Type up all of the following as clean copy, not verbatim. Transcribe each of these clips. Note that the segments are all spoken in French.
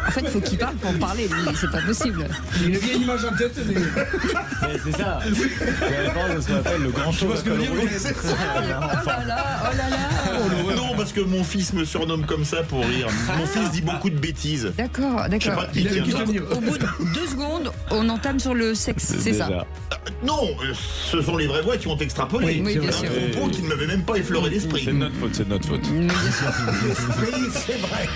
En fait, il faut qu'il parle pour parler, lui. C'est pas possible. Il y a une vieille image en tête. Mais... C'est ça. C'est la référence de ce qu'on appelle le grand show. Oh là là. Non, parce que mon fils me surnomme comme ça pour rire. Mon fils dit beaucoup de bêtises. D'accord. Je sais pas qui tient ça. Au bout de 2 secondes, on entame sur le sexe, c'est ça? Non, ce sont les vraies voix qui ont extrapolé. Oui, bien sûr. Un propos qui ne m'avait même pas effleuré l'esprit. C'est de notre faute. Mais bien sûr. Oui, c'est vrai.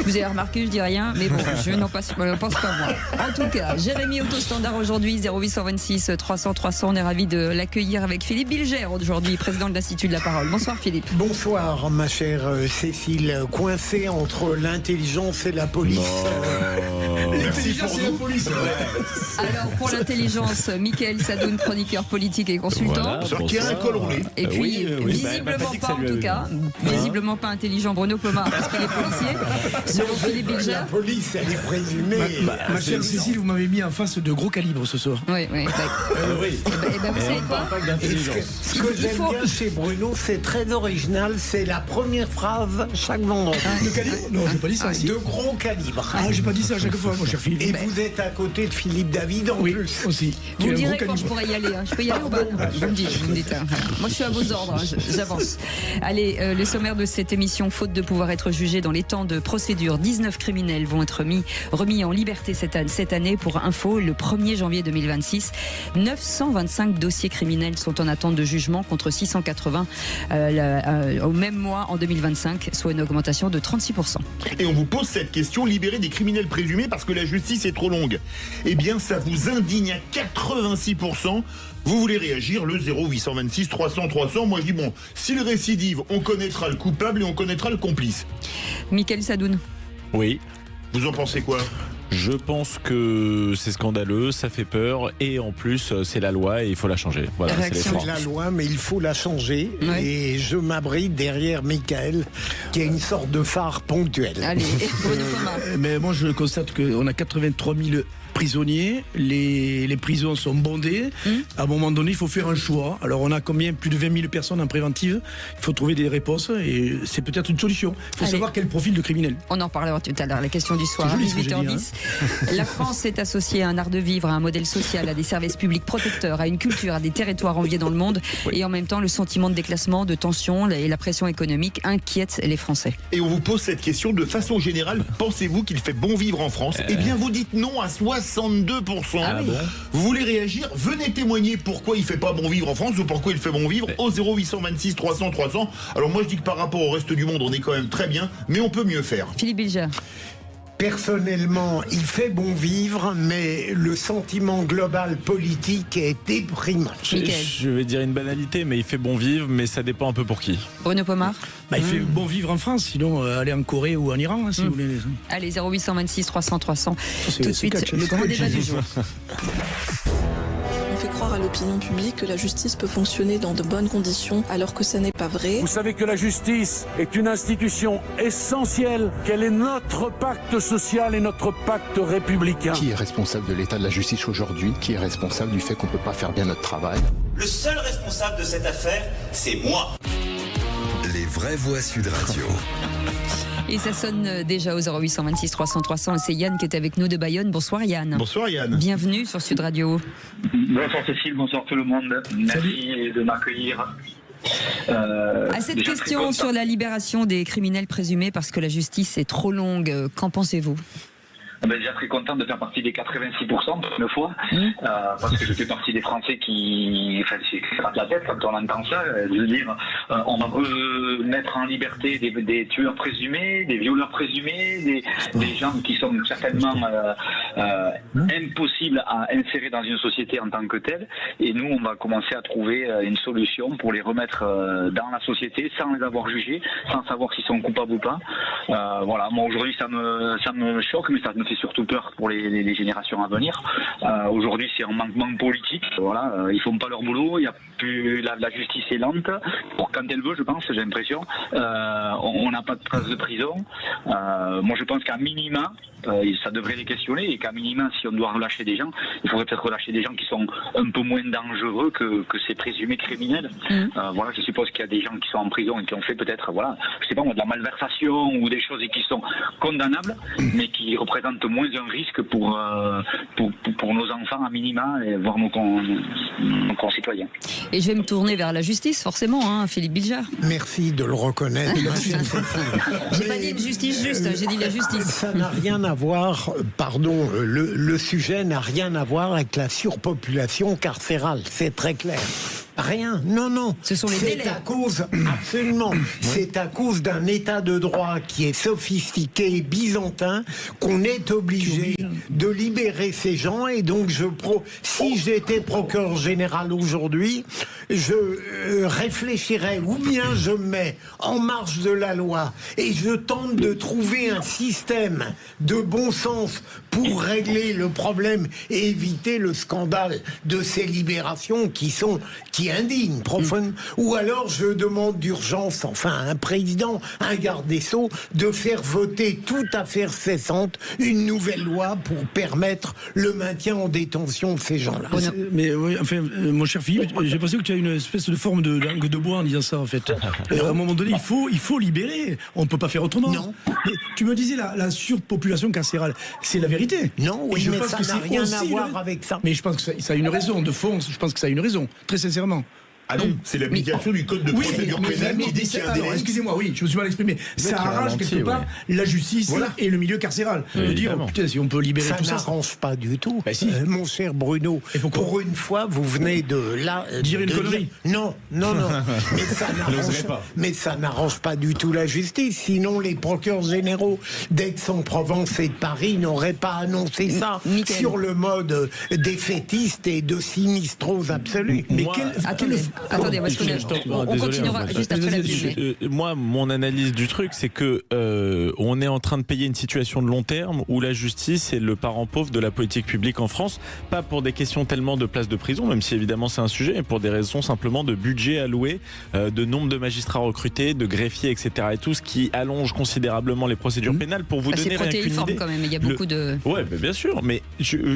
Vous avez remarqué, je dis rien, mais bon, je n'en pense pas moi. En tout cas, Jérémy Autostandard aujourd'hui, 0826 300 300. On est ravis de l'accueillir avec Philippe Bilger aujourd'hui, président de l'Institut de la Parole. Bonsoir Philippe. Bonsoir ma chère Cécile, coincée entre l'intelligence et la police. L'intelligence et la police. Alors pour l'intelligence, Mickaël Sadoun, chroniqueur politique et consultant. Voilà, qui a un col roulé. Et puis, visiblement pas en tout cas, visiblement pas intelligent Bruno Pomar parce qu'il est policier. Selon Philippe Bilger. La police, elle est présumée. Ma chère Cécile, vous m'avez mis en face de gros calibre ce soir. Oui. Oui. Et ben vous savez quoi? Ce que j'aime bien chez Bruno, c'est très original, c'est la première phrase chaque vendredi. De calibre? Non, j'ai pas dit ça. De gros calibre. Ah, j'ai pas dit ça à chaque fois, mon cher Philippe. Et vous êtes à côté de Philippe David en Oui, plus. aussi. Vous me Qui a un direz gros quand je calibre. pourrais y aller. Je peux y aller ou pas? Vous me dites. Moi, je suis à vos ordres. J'avance. Allez, le sommaire de cette émission, faute de pouvoir être jugé dans les temps de procédure, 19 criminels vont être remis en liberté cette année. Pour info, le 1er janvier 2026, 925 dossiers criminels sont en attente de jugement contre 680 au même mois en 2025, soit une augmentation de 36%. Et on vous pose cette question, libérer des criminels présumés parce que la justice est trop longue. Eh bien, ça vous indigne à 86%. Vous voulez réagir, le 0826 300 300. Moi, je dis bon, s'il récidive, on connaîtra le coupable et on connaîtra le complice. Mickaël Sadoun. Oui. Vous en pensez quoi ? Je pense que c'est scandaleux, ça fait peur et en plus c'est la loi et il faut la changer. Voilà, c'est Réaction. l'effort. C'est la loi, mais il faut la changer. Ouais. Et je m'abrite derrière Mickaël, qui a une sorte de phare ponctuel. Allez, Bruno Pomar. Mais moi, je constate qu'on a 83 000 prisonniers. Les prisons sont bondées. À un moment donné, il faut faire un choix. Alors, on a combien? Plus de 20 000 personnes en préventive. Il faut trouver des réponses et c'est peut-être une solution. Il faut Allez. savoir quel profil de criminel. On en reparlera tout à l'heure, la question du soir, C'est joli ce que j'ai 18h10. La France s'est associée à un art de vivre, à un modèle social, à des services publics protecteurs, à une culture, à des territoires enviés dans le monde. Oui. Et en même temps, le sentiment de déclassement, de tension et la pression économique inquiètent les Français. Et on vous pose cette question de façon générale. Pensez-vous qu'il fait bon vivre en France ? Eh bien, vous dites non à 62%. Ah bon ? Vous voulez réagir ? Venez témoigner pourquoi il fait pas bon vivre en France ou pourquoi il fait bon vivre au 0826 300 300. Alors moi, je dis que par rapport au reste du monde, on est quand même très bien, mais on peut mieux faire. Philippe Bilger. Personnellement, il fait bon vivre, mais le sentiment global politique est déprimant. Mickaël. Je vais dire une banalité, mais il fait bon vivre, mais ça dépend un peu pour qui. Bruno Pomar. Il fait bon vivre en France, sinon aller en Corée ou en Iran, hein, si vous voulez. Allez, 0826 300 300. C'est- Tout de c'est suite, catch, le c'est grand catch. débat du jour. On fait croire à l'opinion publique que la justice peut fonctionner dans de bonnes conditions alors que ça n'est pas vrai. Vous savez que la justice est une institution essentielle, qu'elle est notre pacte social et notre pacte républicain. Qui est responsable de l'état de la justice aujourd'hui? Qui est responsable du fait qu'on ne peut pas faire bien notre travail? Le seul responsable de cette affaire, c'est moi. Les vraies voix Sud Radio. Et ça sonne déjà au 0826 300 300. Et c'est Yann qui est avec nous de Bayonne. Bonsoir Yann. Bonsoir Yann. Bienvenue sur Sud Radio. Bonsoir Cécile, bonsoir tout le monde. Merci de m'accueillir. À cette question sur la libération des criminels présumés parce que la justice est trop longue, qu'en pensez-vous ? Déjà très content de faire partie des 86% pour une fois, parce que je fais partie des Français qui se battent la tête quand on entend ça, de dire on va mettre en liberté des tueurs présumés, des violeurs présumés, des gens qui sont certainement impossibles à insérer dans une société en tant que telle, et nous on va commencer à trouver une solution pour les remettre dans la société sans les avoir jugés, sans savoir s'ils sont coupables ou pas. Voilà, moi aujourd'hui ça me choque, mais ça me fait fait surtout peur pour les générations à venir. Aujourd'hui, c'est un manquement politique. Voilà, ils font pas leur boulot. Il y a plus la justice est lente. Quand elle veut, je pense, j'ai l'impression. On n'a pas de place de prison. Moi, je pense qu'à minima, ça devrait les questionner et qu'à minima, si on doit relâcher des gens, il faudrait peut-être relâcher des gens qui sont un peu moins dangereux que ces présumés criminels. Voilà, je suppose qu'il y a des gens qui sont en prison et qui ont fait peut-être, voilà, je sais pas moi, de la malversation ou des choses qui sont condamnables, mais qui représentent moins un risque pour nos enfants à minima et voire nos concitoyens. Et je vais me tourner vers la justice, forcément, hein, Philippe Bilger. Merci de le reconnaître. J'ai pas dit une justice juste, j'ai dit la justice. Ça n'a rien à voir, pardon, le sujet n'a rien à voir avec la surpopulation carcérale, c'est très clair. Rien, non. Ce sont les délais. C'est à cause, absolument, c'est à cause d'un état de droit qui est sophistiqué et byzantin qu'on est obligé de libérer ces gens. Et donc, si j'étais procureur général aujourd'hui, je réfléchirais ou bien je mets en marge de la loi et je tente de trouver un système de bon sens pour régler le problème et éviter le scandale de ces libérations qui indignent profondément. Ou alors je demande d'urgence, enfin à un président, un garde des Sceaux, de faire voter tout à fait cessante une nouvelle loi pour permettre le maintien en détention de ces gens-là. Mais oui, enfin, mon cher Philippe, j'ai pensé que tu as une espèce de forme de langue de bois en disant ça, en fait. À un moment donné, il faut libérer. On ne peut pas faire autrement. Non. Mais tu me disais la surpopulation carcérale, c'est la vérité. Non, oui, mais ça n'a rien à voir avec ça. Mais je pense que ça a une raison de fond. Je pense que ça a une raison, très sincèrement. Ah non, c'est l'application du code de procédure pénale qui dit qu'il y a un délai. Excusez-moi, oui, je me suis mal exprimé. Ça arrange quelque part la justice et le milieu carcéral. De dire, putain, si on peut libérer tout ça. Ça n'arrange pas du tout. Si. Mon cher Bruno, pour une fois, vous venez de dire une connerie. Non. Mais ça n'arrange pas du tout la justice. Sinon, les procureurs généraux d'Aix-en-Provence et de Paris n'auraient pas annoncé ça sur le mode défaitiste et de sinistrose absolue. Mais Attendez, on continuera juste après la pub. Moi, mon analyse du truc, c'est que on est en train de payer une situation de long terme où la justice est le parent pauvre de la politique publique en France, pas pour des questions tellement de places de prison, même si évidemment c'est un sujet, mais pour des raisons simplement de budget alloué, de nombre de magistrats recrutés, de greffiers, etc. et tout ce qui allonge considérablement les procédures pénales. Pour vous donner rien qu'une idée, quand même, il y a beaucoup de... Ouais, bien sûr, mais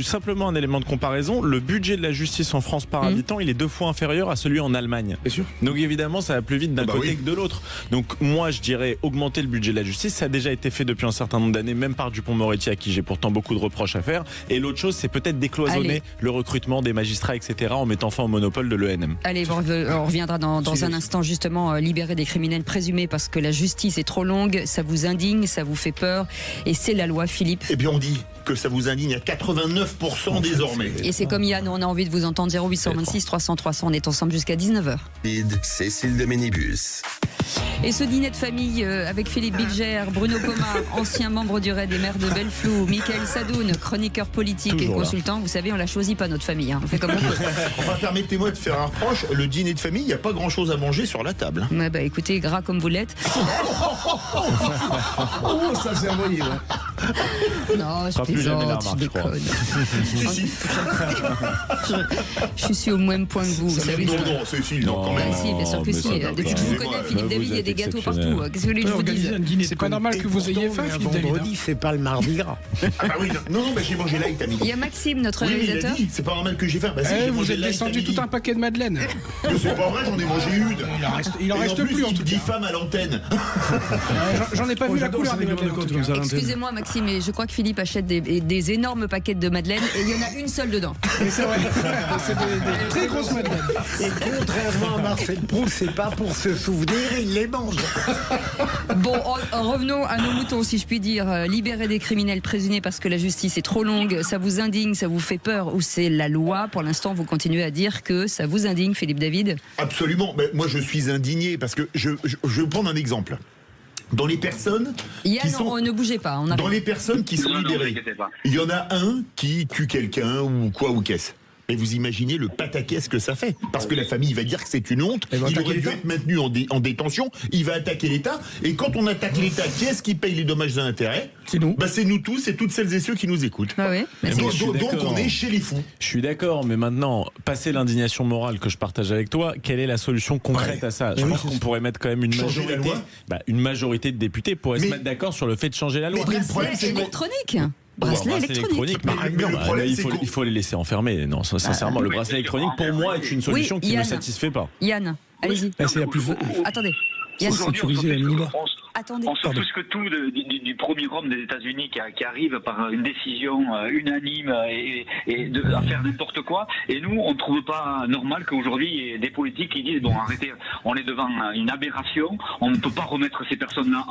simplement un élément de comparaison, le budget de la justice en France par habitant, il est 2 fois inférieur à celui en Allemagne. Bien sûr. Donc évidemment, ça va plus vite d'un côté que de l'autre. Donc moi, je dirais augmenter le budget de la justice. Ça a déjà été fait depuis un certain nombre d'années, même par Dupond-Moretti, à qui j'ai pourtant beaucoup de reproches à faire. Et l'autre chose, c'est peut-être décloisonner le recrutement des magistrats, etc., en mettant fin au monopole de l'ENM. Allez, on reviendra dans un instant, justement, libérer des criminels présumés parce que la justice est trop longue. Ça vous indigne, ça vous fait peur. Et c'est la loi, Philippe. Eh bien, on dit que ça vous indigne à 89% désormais. Et c'est comme Yann, on a envie de vous entendre. 0826 300 300, on est ensemble jusqu'à 19h. Cécile de Ménibus. Et ce dîner de famille avec Philippe Bilger, Bruno Pomar, ancien membre du RAID des maires de Belleflou, Michael Sadoun, chroniqueur politique et consultant. Vous savez, on l'a choisi pas notre famille, hein. On fait comme on peut. Enfin, permettez-moi de faire un reproche. Le dîner de famille, il n'y a pas grand-chose à manger sur la table. Ouais, bah écoutez, gras comme vous l'êtes. Oh, ça c'est envoyé. Non, je plaisante, je déconne. Je suis au même point que vous, vous savez. Non, Cécile, non, quand même. Si, bien sûr que si. Depuis que je vous connais, Philippe David, il y a des gâteaux partout. Qu'est-ce que vous voulez que je vous dise? C'est pas normal que vous ayez faim, Philippe David. Vendredi, c'est pas le mardi gras. Ah bah oui, non, bah j'ai mangé light à midi. Il y a Maxime, notre réalisateur. Oui, c'est pas normal que j'ai faim. Bah si, vous êtes descendu tout un paquet de madeleines. C'est pas vrai, j'en ai mangé une. Il en reste plus en tout cas. 10 femmes à l'antenne. J'en ai pas vu la couleur des madeleines. Excusez-moi Maxime, mais je crois que Philippe achète des énormes paquets de madeleines et il y en a une seule dedans. C'est vrai, c'est des très grosses madeleines. Et contrairement à Marcel Proust, c'est pas pour se souvenir, il les mange. Bon, revenons à nos moutons, si je puis dire. Libérer des criminels présumés parce que la justice est trop longue, ça vous indigne, ça vous fait peur, ou c'est la loi? Pour l'instant, vous continuez à dire que ça vous indigne, Philippe David? Absolument. Mais moi, je suis indigné parce que je vais prendre un exemple. Dans les personnes ne bougez pas. Dans les personnes qui sont libérées, il y en a un qui tue quelqu'un ou quoi ou qu'est-ce. Mais vous imaginez le pataquès que ça fait. Parce que la famille va dire que c'est une honte. Il aurait dû être maintenu en détention. Il va attaquer l'État. Et quand on attaque l'État, qui est-ce qui paye les dommages et intérêts? C'est nous. Bah, c'est nous tous et toutes celles et ceux qui nous écoutent. Ah oui, donc on est chez les fous. Je suis d'accord, mais maintenant, passer l'indignation morale que je partage avec toi, quelle est la solution concrète à ça? Je pense qu'on pourrait mettre quand même une majorité de députés pourrait se mettre d'accord sur le fait de changer la loi. Mais le problème, c'est électronique. Bracelet électronique. Il faut les laisser enfermer. Non, sincèrement, le bracelet électronique, pour moi, est une solution qui ne me satisfait pas. Yann, allez-y. Attendez. Yann, Attendez. On sort plus que tout du premier homme des États-Unis qui arrive par une décision unanime et à faire n'importe quoi. Et nous, on ne trouve pas normal qu'aujourd'hui, il y ait des politiques qui disent bon, arrêtez, on est devant une aberration, on ne peut pas remettre ces personnes-là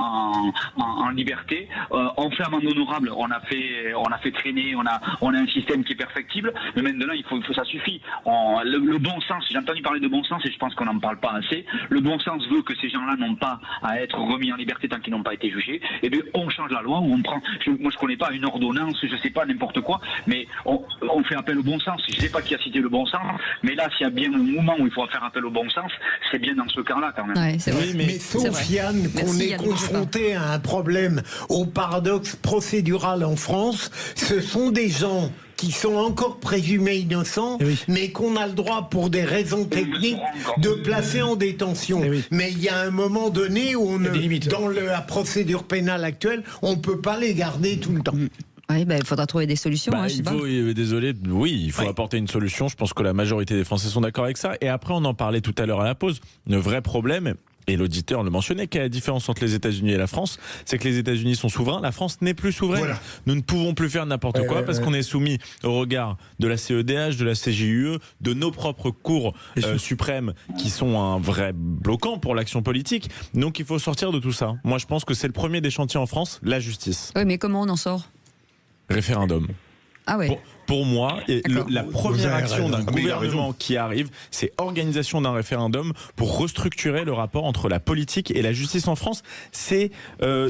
en liberté. On fait amende honorable, on a fait traîner, on a un système qui est perfectible, mais maintenant, il faut ça suffit. Le bon sens, j'ai entendu parler de bon sens et je pense qu'on n'en parle pas assez. Le bon sens veut que ces gens-là n'ont pas à être remis en liberté tant qu'ils n'ont pas été jugés. Et bien on change la loi, ou on prend, moi je connais pas une ordonnance, je sais pas, n'importe quoi, mais on fait appel au bon sens. Je sais pas qui a cité le bon sens, mais là s'il y a bien un moment où il faut faire appel au bon sens, c'est bien dans ce cas-là quand même. Ouais, vrai. Mais sauf Yann, qu'on est confronté à un problème, au paradoxe procédural en France, ce sont des gens qui sont encore présumés innocents, mais qu'on a le droit, pour des raisons techniques, de placer en détention. Mais il y a un moment donné où dans la procédure pénale actuelle, on ne peut pas les garder tout le temps. Oui, il faudra trouver des solutions. Il faut apporter une solution. Je pense que la majorité des Français sont d'accord avec ça. Et après, on en parlait tout à l'heure à la pause. Le vrai problème, et l'auditeur le mentionnait, quelle est la différence entre les États-Unis et la France? C'est que les États-Unis sont souverains, la France n'est plus souveraine. Voilà. Nous ne pouvons plus faire n'importe quoi parce qu'on est soumis au regard de la CEDH, de la CJUE, de nos propres cours suprêmes qui sont un vrai bloquant pour l'action politique. Donc il faut sortir de tout ça. Moi je pense que c'est le premier des chantiers en France, la justice. Oui, mais comment on en sort? Référendum. Ah ouais. Pour moi, la première action d'un gouvernement qui arrive, c'est organisation d'un référendum pour restructurer le rapport entre la politique et la justice en France. C'est,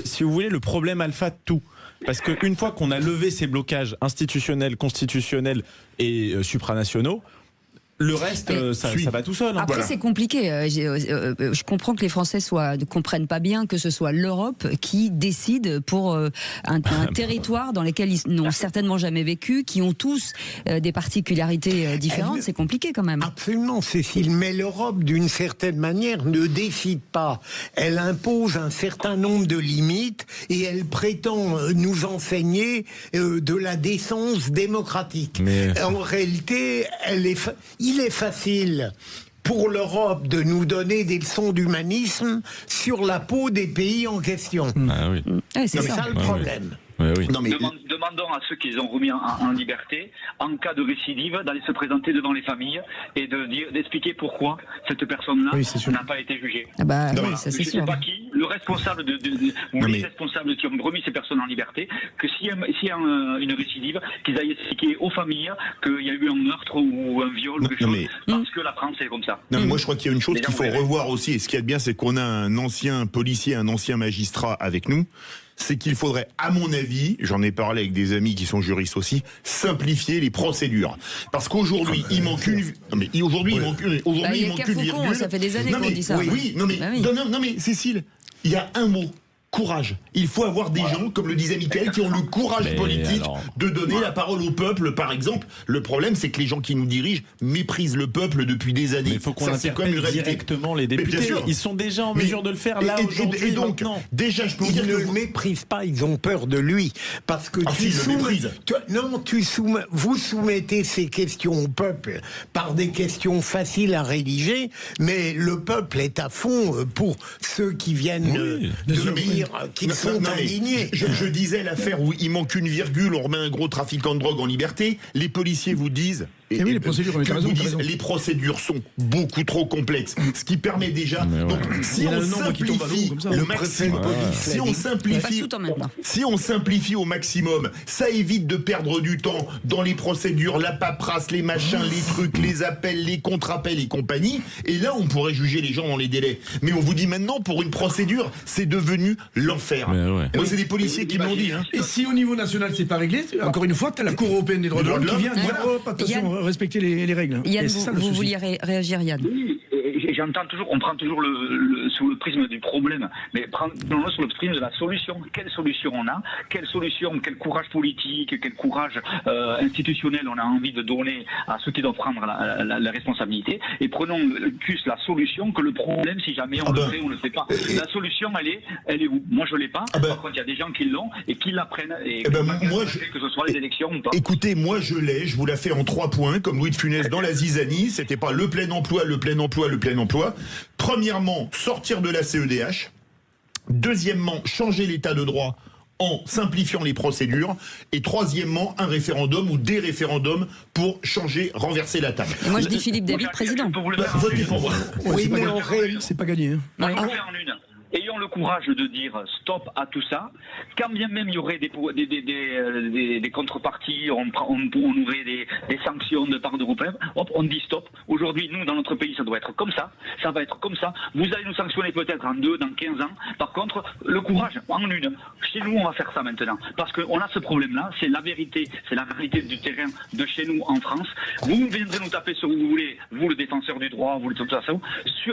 si vous voulez, le problème alpha de tout. Parce qu'une fois qu'on a levé ces blocages institutionnels, constitutionnels et supranationaux, le reste, ça va tout seul. Après, c'est compliqué. Je comprends que les Français ne comprennent pas bien que ce soit l'Europe qui décide pour un territoire dans lequel ils n'ont certainement jamais vécu, qui ont tous des particularités différentes. C'est compliqué quand même. Absolument, Cécile. Mais l'Europe, d'une certaine manière, ne décide pas. Elle impose un certain nombre de limites et elle prétend nous enseigner de la décence démocratique. En réalité, il est facile pour l'Europe de nous donner des leçons d'humanisme sur la peau des pays en question. C'est ça le problème. Demandons à ceux qu'ils ont remis en liberté, en cas de récidive, d'aller se présenter devant les familles et d'expliquer pourquoi cette personne-là n'a pas été jugée. Ça, je ne sais pas qui, le responsable ou les responsables qui ont remis ces personnes en liberté, que s'il y a une récidive, qu'ils aillent expliquer aux familles qu'il y a eu un meurtre ou un viol ou quelque chose, parce que la France est comme ça. Non, mais moi je crois qu'il y a une chose qu'il faut revoir aussi, et ce qu'il y a de bien, c'est qu'on a un ancien policier, un ancien magistrat avec nous. C'est qu'il faudrait, à mon avis, j'en ai parlé avec des amis qui sont juristes aussi, simplifier les procédures. Parce qu'aujourd'hui, il manque une virgule. Ça fait des années qu'on dit ça. Non mais Cécile, il y a un mot. Courage. Il faut avoir des gens, comme le disait Mickaël, qui ont le courage politique de donner la parole au peuple, par exemple. Le problème, c'est que les gens qui nous dirigent méprisent le peuple depuis des années. Mais il faut qu'on interpelle directement les députés. Ils sont déjà en mesure de le faire là aujourd'hui. Et donc, déjà, je peux vous dire qu'ils ne le méprisent pas, ils ont peur de lui. Parce que vous soumettez ces questions au peuple par des questions faciles à rédiger, mais le peuple est à fond pour ceux qui viennent de dire qu'ils sont indignés. Je disais l'affaire où il manque une virgule, on remet un gros trafiquant de drogue en liberté. Les policiers vous disent... les procédures, les procédures sont beaucoup trop complexes. Ce qui permet déjà... Donc, si on simplifie le maximum, si on simplifie au maximum, ça évite de perdre du temps dans les procédures, la paperasse, les machins, les trucs, les appels, les contre-appels et compagnie. Et là, on pourrait juger les gens dans les délais. Mais on vous dit maintenant, pour une procédure, c'est devenu l'enfer. Moi, c'est des policiers qui m'ont dit. Et si au niveau national, c'est pas réglé, encore une fois, tu as la Cour européenne des droits de l'homme qui vient dire, attention, respecter les règles. Yann, Et c'est ça, le vous souci. vouliez réagir, Yann? Oui, et j'entends toujours, on prend toujours sous le prisme du problème, mais prenons-le sous le prisme de la solution. Quelle solution on a? Quelle solution, quel courage politique, quel courage institutionnel on a envie de donner à ceux qui doivent prendre la responsabilité? Et prenons plus la solution que le problème si jamais on le fait ou on ne le fait pas. La solution, elle est où? Moi, je l'ai pas. Par contre, il y a des gens qui l'ont et qui l'apprennent. Et que ce soit les élections ou pas. Écoutez, moi je l'ai, je vous la fais en 3 points, comme Louis de Funès dans la zizanie. C'était pas le plein emploi, le plein emploi, le plein emploi. Premièrement, sortir de la CEDH. Deuxièmement, changer l'état de droit en simplifiant les procédures. Et troisièmement, un référendum ou des référendums pour changer, renverser la table. Et moi, je dis Philippe David, président. Votez pour moi. Oui, mais c'est pas gagné. On va faire en une. Ayons le courage de dire stop à tout ça. Quand bien même il y aurait des contreparties, on aurait des sanctions de part de groupe, hop, on dit stop. Aujourd'hui, nous, dans notre pays, ça doit être comme ça. Ça va être comme ça. Vous allez nous sanctionner peut-être en 2, dans 15 ans. Par contre, le courage, en une. Chez nous, on va faire ça maintenant. Parce qu'on a ce problème-là. C'est la vérité. C'est la réalité du terrain de chez nous, en France. Vous viendrez nous taper sur où vous voulez. Vous, le défenseur du droit, vous, le tout ça.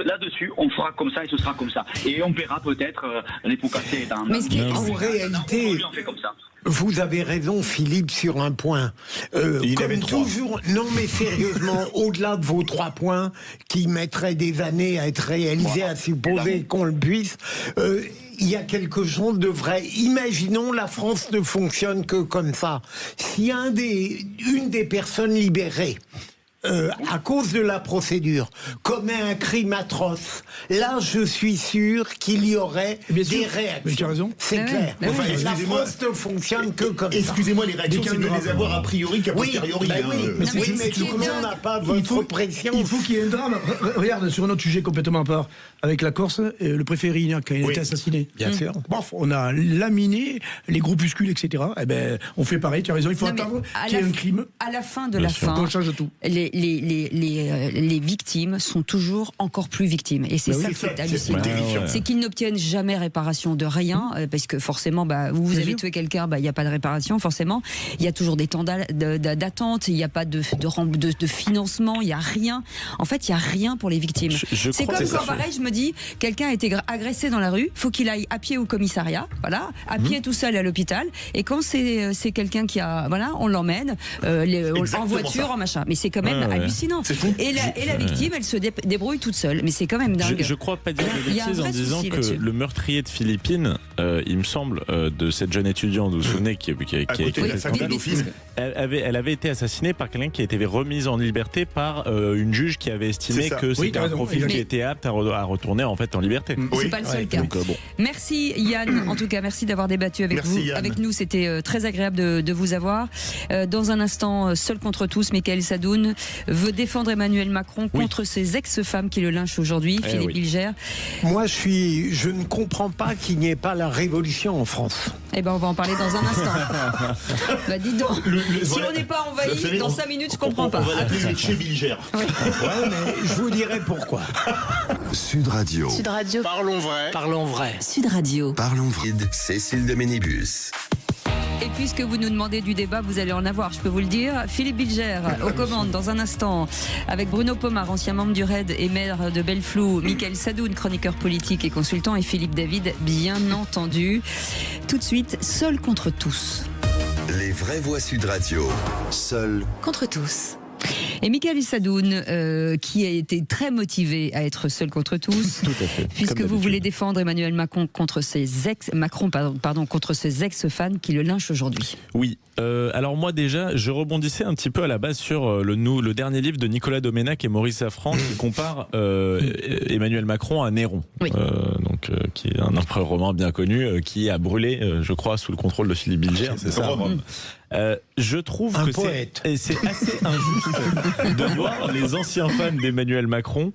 Là-dessus, on fera comme ça et ce sera comme ça. Et on paiera peut-être les pots cassés. Mais en réalité, on fait comme ça. Vous avez raison, Philippe, sur un point. Comme toujours, non mais sérieusement, au-delà de vos 3 points qui mettraient des années à être réalisés, à supposer qu'on le puisse, il y a quelque chose de vrai. Imaginons la France ne fonctionne que comme ça. Si une des personnes libérées à cause de la procédure, commet un crime atroce, là je suis sûr qu'il y aurait des réactions. Mais tu as raison. C'est clair. Enfin, la France ne fonctionne que comme ça. Excusez-moi, les réactions, c'est de les avoir a priori qu'à posteriori. Mais si on n'a pas votre pression... Il faut qu'il y ait un drame. Regarde, sur un autre sujet complètement à part, avec la Corse, le préfet Rignac, quand il a été assassiné. Bien sûr. On a laminé les groupuscules, etc. Eh ben, on fait pareil, tu as raison, il faut attendre qu'il y ait un crime. À la fin de la fin, on change tout. Les victimes sont toujours encore plus victimes. Et c'est ça qui est hallucinant. C'est qu'ils n'obtiennent jamais réparation de rien, parce que forcément, vous avez tué quelqu'un, il n'y a pas de réparation, forcément. Il y a toujours des temps d'attente, il n'y a pas de financement, il n'y a rien. En fait, il n'y a rien pour les victimes. C'est comme quand, pareil, je me dis, quelqu'un a été agressé dans la rue, il faut qu'il aille à pied au commissariat, voilà, à pied tout seul à l'hôpital. Et quand c'est quelqu'un qui a, voilà, on l'emmène en voiture, en machin. Mais c'est quand même hallucinant. Et la victime, elle se débrouille toute seule. Mais c'est quand même dingue. Je crois pas dire de bêtises en disant que le meurtrier de Philippine, il me semble, de cette jeune étudiante, vous vous souvenez, qui a été elle avait été assassinée par quelqu'un qui a été remise en liberté par une juge qui avait estimé que c'était un profil qui était apte à retourner en fait en liberté. C'est pas le seul cas. Donc, merci Yann, en tout cas, merci d'avoir débattu avec nous. C'était très agréable de vous avoir. Dans un instant, seul contre tous, Michael Sadoun veut défendre Emmanuel Macron contre ses ex-femmes qui le lynchent aujourd'hui. Philippe Bilger. Moi, je ne comprends pas qu'il n'y ait pas la révolution en France. Eh ben, on va en parler dans un instant. Dis donc, si on n'est pas envahi, dans 5 minutes, je comprends pas. On va l'appeler chez Bilger. Ouais, mais je vous dirai pourquoi. Sud Radio. Sud Radio. Parlons vrai. Parlons vrai. Sud Radio. Parlons vrai. Cécile de Ménibus. Et puisque vous nous demandez du débat, vous allez en avoir, je peux vous le dire. Philippe Bilger aux commandes dans un instant, avec Bruno Pomar, ancien membre du RAID et maire de Belleflou, Michael Sadoun, chroniqueur politique et consultant, et Philippe David, bien entendu. Tout de suite, seul contre tous. Les vraies voix Sud Radio. Seul contre tous. Et Michael Sadoun, qui a été très motivé à être seul contre tous, tout à fait, puisque vous voulez défendre Emmanuel Macron contre ses contre ses ex-fans qui le lynchent aujourd'hui. Oui. Alors moi déjà, je rebondissais un petit peu à la base sur le dernier livre de Nicolas Doménac et Maurice Safran qui compare Emmanuel Macron à Néron, qui est un empereur romain bien connu, qui a brûlé, je crois, sous le contrôle de Philippe Bilger, c'est ça. Je trouve que c'est assez injuste de voir les anciens fans d'Emmanuel Macron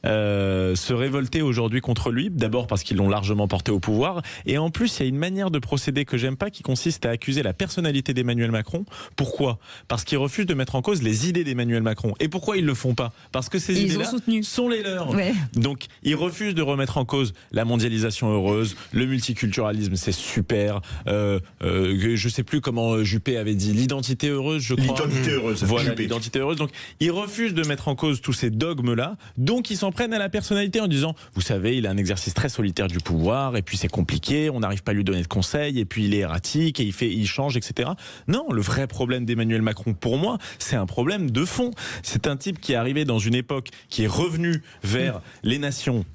se révolter aujourd'hui contre lui. D'abord parce qu'ils l'ont largement porté au pouvoir. Et en plus, il y a une manière de procéder que j'aime pas qui consiste à accuser la personnalité d'Emmanuel Macron. Pourquoi ? Parce qu'ils refusent de mettre en cause les idées d'Emmanuel Macron. Et pourquoi ils le font pas ? Parce que ces idées-là sont les leurs. Ouais. Donc, ils refusent de remettre en cause la mondialisation heureuse, le multiculturalisme, c'est super. Je sais plus comment Juppé avait dit, l'identité heureuse, je crois. L'identité heureuse. Voilà, l'identité heureuse. Donc, ils refusent de mettre en cause tous ces dogmes-là. Donc, ils s'en prennent à la personnalité en disant, vous savez, il a un exercice très solitaire du pouvoir, et puis c'est compliqué, on n'arrive pas à lui donner de conseils, et puis il est erratique, et il change, etc. Non, le vrai problème d'Emmanuel Macron, pour moi, c'est un problème de fond. C'est un type qui est arrivé dans une époque qui est revenu vers les nations,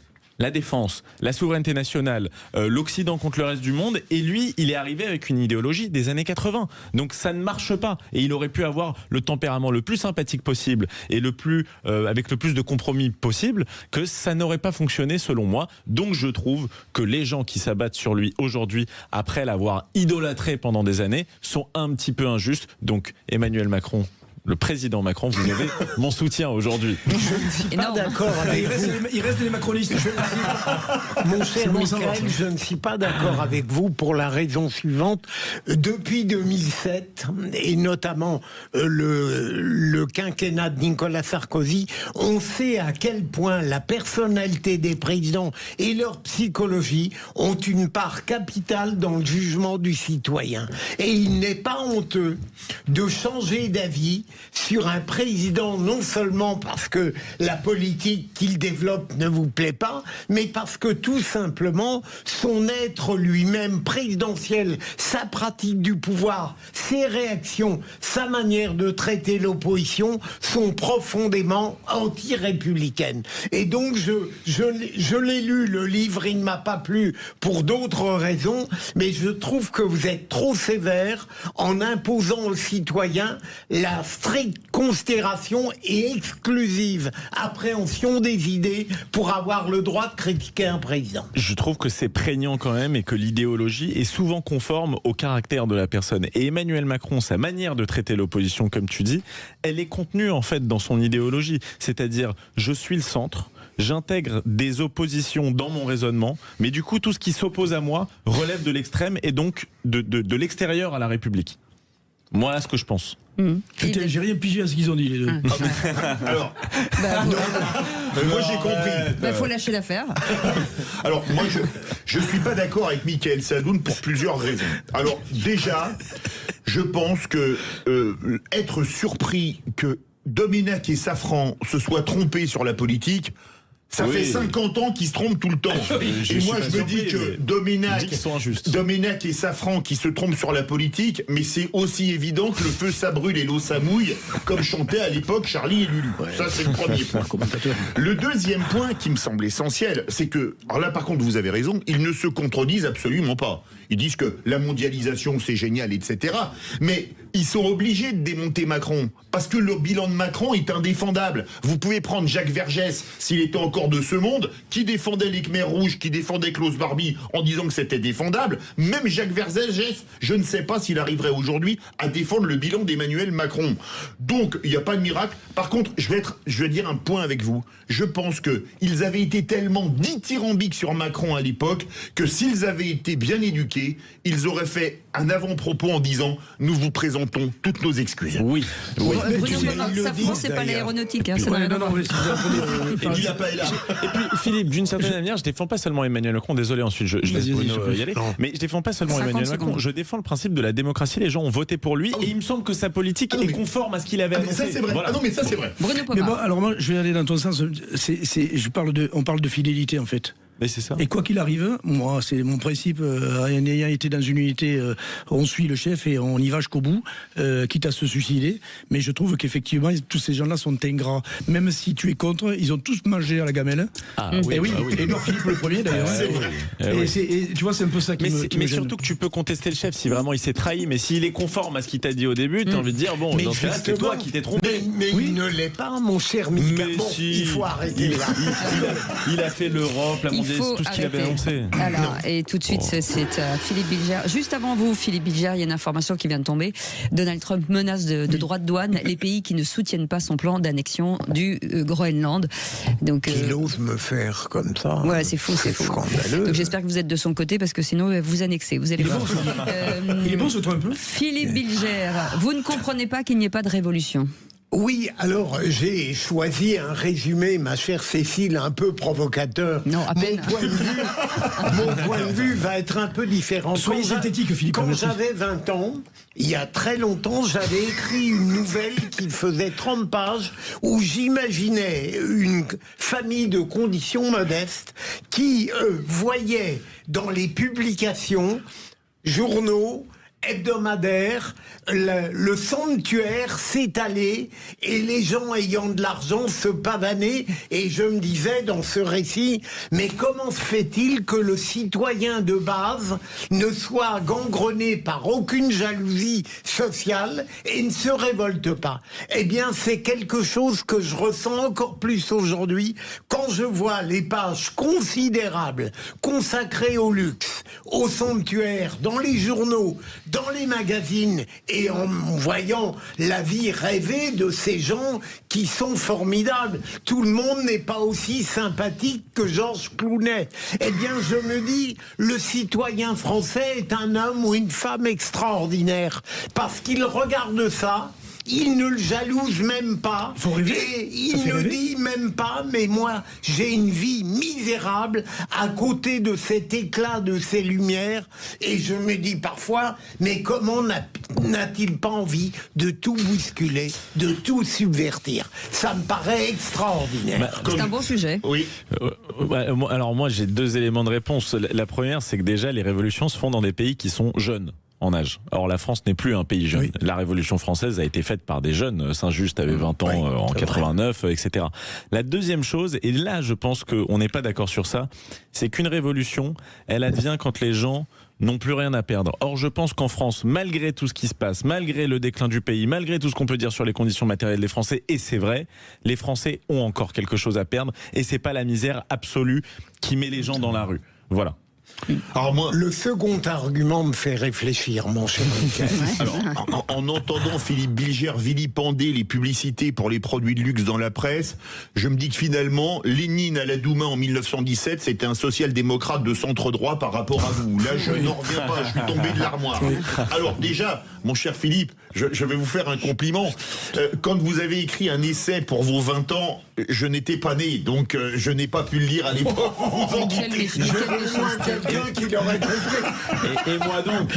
la défense, la souveraineté nationale, l'Occident contre le reste du monde, et lui, il est arrivé avec une idéologie des années 80. Donc ça ne marche pas, et il aurait pu avoir le tempérament le plus sympathique possible et avec le plus de compromis possible, que ça n'aurait pas fonctionné selon moi. Donc je trouve que les gens qui s'abattent sur lui aujourd'hui, après l'avoir idolâtré pendant des années, sont un petit peu injustes. Donc Emmanuel Macron, le président Macron, vous avez mon soutien aujourd'hui. Je ne suis pas d'accord avec vous. Il reste des macronistes. Mon cher Michael, je ne suis pas d'accord avec vous pour la raison suivante. Depuis 2007, et notamment le quinquennat de Nicolas Sarkozy, on sait à quel point la personnalité des présidents et leur psychologie ont une part capitale dans le jugement du citoyen. Et il n'est pas honteux de changer d'avis sur un président, non seulement parce que la politique qu'il développe ne vous plaît pas, mais parce que tout simplement son être lui-même présidentiel, sa pratique du pouvoir, ses réactions, sa manière de traiter l'opposition sont profondément anti-républicaines. Et donc je l'ai lu, le livre, il ne m'a pas plu pour d'autres raisons, mais je trouve que vous êtes trop sévère en imposant aux citoyens la stricte considération et exclusive appréhension des idées pour avoir le droit de critiquer un président. Je trouve que c'est prégnant quand même et que l'idéologie est souvent conforme au caractère de la personne. Et Emmanuel Macron, sa manière de traiter l'opposition, comme tu dis, elle est contenue en fait dans son idéologie. C'est-à-dire, je suis le centre, j'intègre des oppositions dans mon raisonnement, mais du coup, tout ce qui s'oppose à moi relève de l'extrême et donc de l'extérieur à la République. Voilà ce que je pense. Putain, j'ai rien pigé à ce qu'ils ont dit les deux. Alors, moi j'ai compris. Faut lâcher l'affaire. Alors, moi je suis pas d'accord avec Mickaël Sadoun pour plusieurs raisons. Alors, déjà, je pense que être surpris que Domenech et Safran se soient trompés sur la politique, ça fait 50 ans qu'ils se trompent tout le temps. Et moi, je me dis que Domenech et Safran qui se trompent sur la politique, mais c'est aussi évident que le feu ça brûle et l'eau ça mouille, comme chantait à l'époque Charlie et Lulu. Ça, c'est le premier point. Le deuxième point qui me semble essentiel, c'est que, alors là par contre, vous avez raison, ils ne se contredisent absolument pas. Ils disent que la mondialisation c'est génial, etc. Mais ils sont obligés de démonter Macron, parce que le bilan de Macron est indéfendable. Vous pouvez prendre Jacques Vergès, s'il était encore de ce monde, qui défendait les Khmers rouges, qui défendait Klaus Barbie en disant que c'était défendable. Même Jacques Vergès, je ne sais pas s'il arriverait aujourd'hui à défendre le bilan d'Emmanuel Macron. Donc, il n'y a pas de miracle. Par contre, je vais dire un point avec vous. Je pense qu'ils avaient été tellement dithyrambiques sur Macron à l'époque que s'ils avaient été bien éduqués, ils auraient fait un avant-propos en disant « Nous vous présentons toutes nos excuses ». Oui. Bruno, Safran, c'est pas l'aéronautique. Hein, et il n'a pas là. Et puis Philippe, d'une certaine manière, je défends pas seulement Emmanuel Macron, désolé ensuite je laisse Bruno y aller, mais je défends pas seulement Emmanuel Macron, je défends le principe de la démocratie, les gens ont voté pour lui et il me semble que sa politique est conforme à ce qu'il avait annoncé. Ça c'est vrai. Voilà. Ah non mais ça c'est vrai. Bruno mais bon, alors moi je vais aller dans ton sens, on parle de fidélité en fait. Mais c'est ça. Et quoi qu'il arrive, moi, c'est mon principe, ayant été dans une unité, on suit le chef et on y va jusqu'au bout, quitte à se suicider. Mais je trouve qu'effectivement, tous ces gens-là sont ingrats. Même si tu es contre, ils ont tous mangé à la gamelle. Ah oui, oui. Et non, Philippe le premier d'ailleurs. Et tu vois, c'est un peu ça qui me Mais gêne. surtout que tu peux contester le chef si vraiment il s'est trahi, mais s'il est conforme à ce qu'il t'a dit au début, t'as envie de dire, bon, dans ce cas-là, c'est toi qui t'es trompé. Mais il ne l'est pas, mon cher Michael. Bon, il faut arrêter là. Il a fait l'Europe, la disait tout ce qu'il avait annoncé. Alors, et tout de suite, c'est Philippe Bilger. Juste avant vous, Philippe Bilger, il y a une information qui vient de tomber. Donald Trump menace de droits de douane les pays qui ne soutiennent pas son plan d'annexion du Groenland. Donc, qu'il ose me faire comme ça. Ouais, c'est fou, c'est fou. Scandaleux. Donc j'espère que vous êtes de son côté parce que sinon vous annexez. Vous allez voir. Il est bon ce Trump. Philippe Bilger, vous ne comprenez pas qu'il n'y ait pas de révolution? Oui, alors j'ai choisi un résumé, ma chère Cécile, un peu provocateur. Non, à peine. Mon point de vue va être un peu différent. Soyez synthétique, Philippe. Quand j'avais 20 ans, il y a très longtemps, j'avais écrit une nouvelle qui faisait 30 pages où j'imaginais une famille de conditions modestes qui voyait dans les publications, journaux, hebdomadaire, le sanctuaire s'étaler et les gens ayant de l'argent se pavaner. Et je me disais dans ce récit, mais comment se fait-il que le citoyen de base ne soit gangrené par aucune jalousie sociale et ne se révolte pas? Eh bien, c'est quelque chose que je ressens encore plus aujourd'hui quand je vois les pages considérables consacrées au luxe, au sanctuaire, dans les journaux, dans les magazines, et en voyant la vie rêvée de ces gens qui sont formidables. Tout le monde n'est pas aussi sympathique que Georges Clooney. Eh bien, je me dis, le citoyen français est un homme ou une femme extraordinaire, parce qu'il regarde ça. Il ne le jalouse même pas. Et il ne dit même pas, mais moi, j'ai une vie misérable à côté de cet éclat de ces lumières. Et je me dis parfois, mais comment n'a-t-il pas envie de tout bousculer, de tout subvertir? Ça me paraît extraordinaire. C'est un bon sujet. Oui. Alors moi, j'ai deux éléments de réponse. La première, c'est que déjà, les révolutions se font dans des pays qui sont jeunes en âge. Or, la France n'est plus un pays jeune. Oui. La Révolution française a été faite par des jeunes. Saint-Just avait 20 ans en 89, etc. La deuxième chose, et là, je pense qu'on n'est pas d'accord sur ça, c'est qu'une révolution, elle advient quand les gens n'ont plus rien à perdre. Or, je pense qu'en France, malgré tout ce qui se passe, malgré le déclin du pays, malgré tout ce qu'on peut dire sur les conditions matérielles des Français, et c'est vrai, les Français ont encore quelque chose à perdre, et c'est pas la misère absolue qui met les gens dans la rue. Voilà. Alors moi, le second argument me fait réfléchir, mon cher Michael. Alors, en entendant Philippe Bilger vilipender les publicités pour les produits de luxe dans la presse, je me dis que finalement, Lénine à la Douma en 1917, c'était un social-démocrate de centre-droit par rapport à vous. Là, je n'en reviens pas, je suis tombé de l'armoire. Alors déjà, mon cher Philippe, je vais vous faire un compliment. Quand vous avez écrit un essai pour vos 20 ans, je n'étais pas né, donc je n'ai pas pu le lire à l'époque. Quelqu'un qui l'aurait compris. Et moi donc.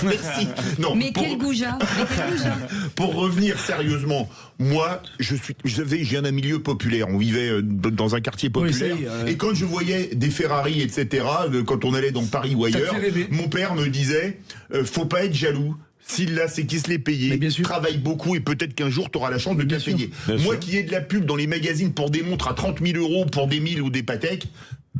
Merci. Non, mais quel goujat. Pour revenir sérieusement, moi, je viens d'un milieu populaire. On vivait dans un quartier populaire. Oui, et quand je voyais des Ferrari, etc., quand on allait dans Paris ou ailleurs, mon père me disait, faut pas être jaloux. S'il l'a, c'est qu'il se l'est payé, travaille beaucoup et peut-être qu'un jour tu auras la chance de bien payer. Moi qui ai de la pub dans les magazines pour des montres à 30 000 euros, pour des 1000 ou des Patek,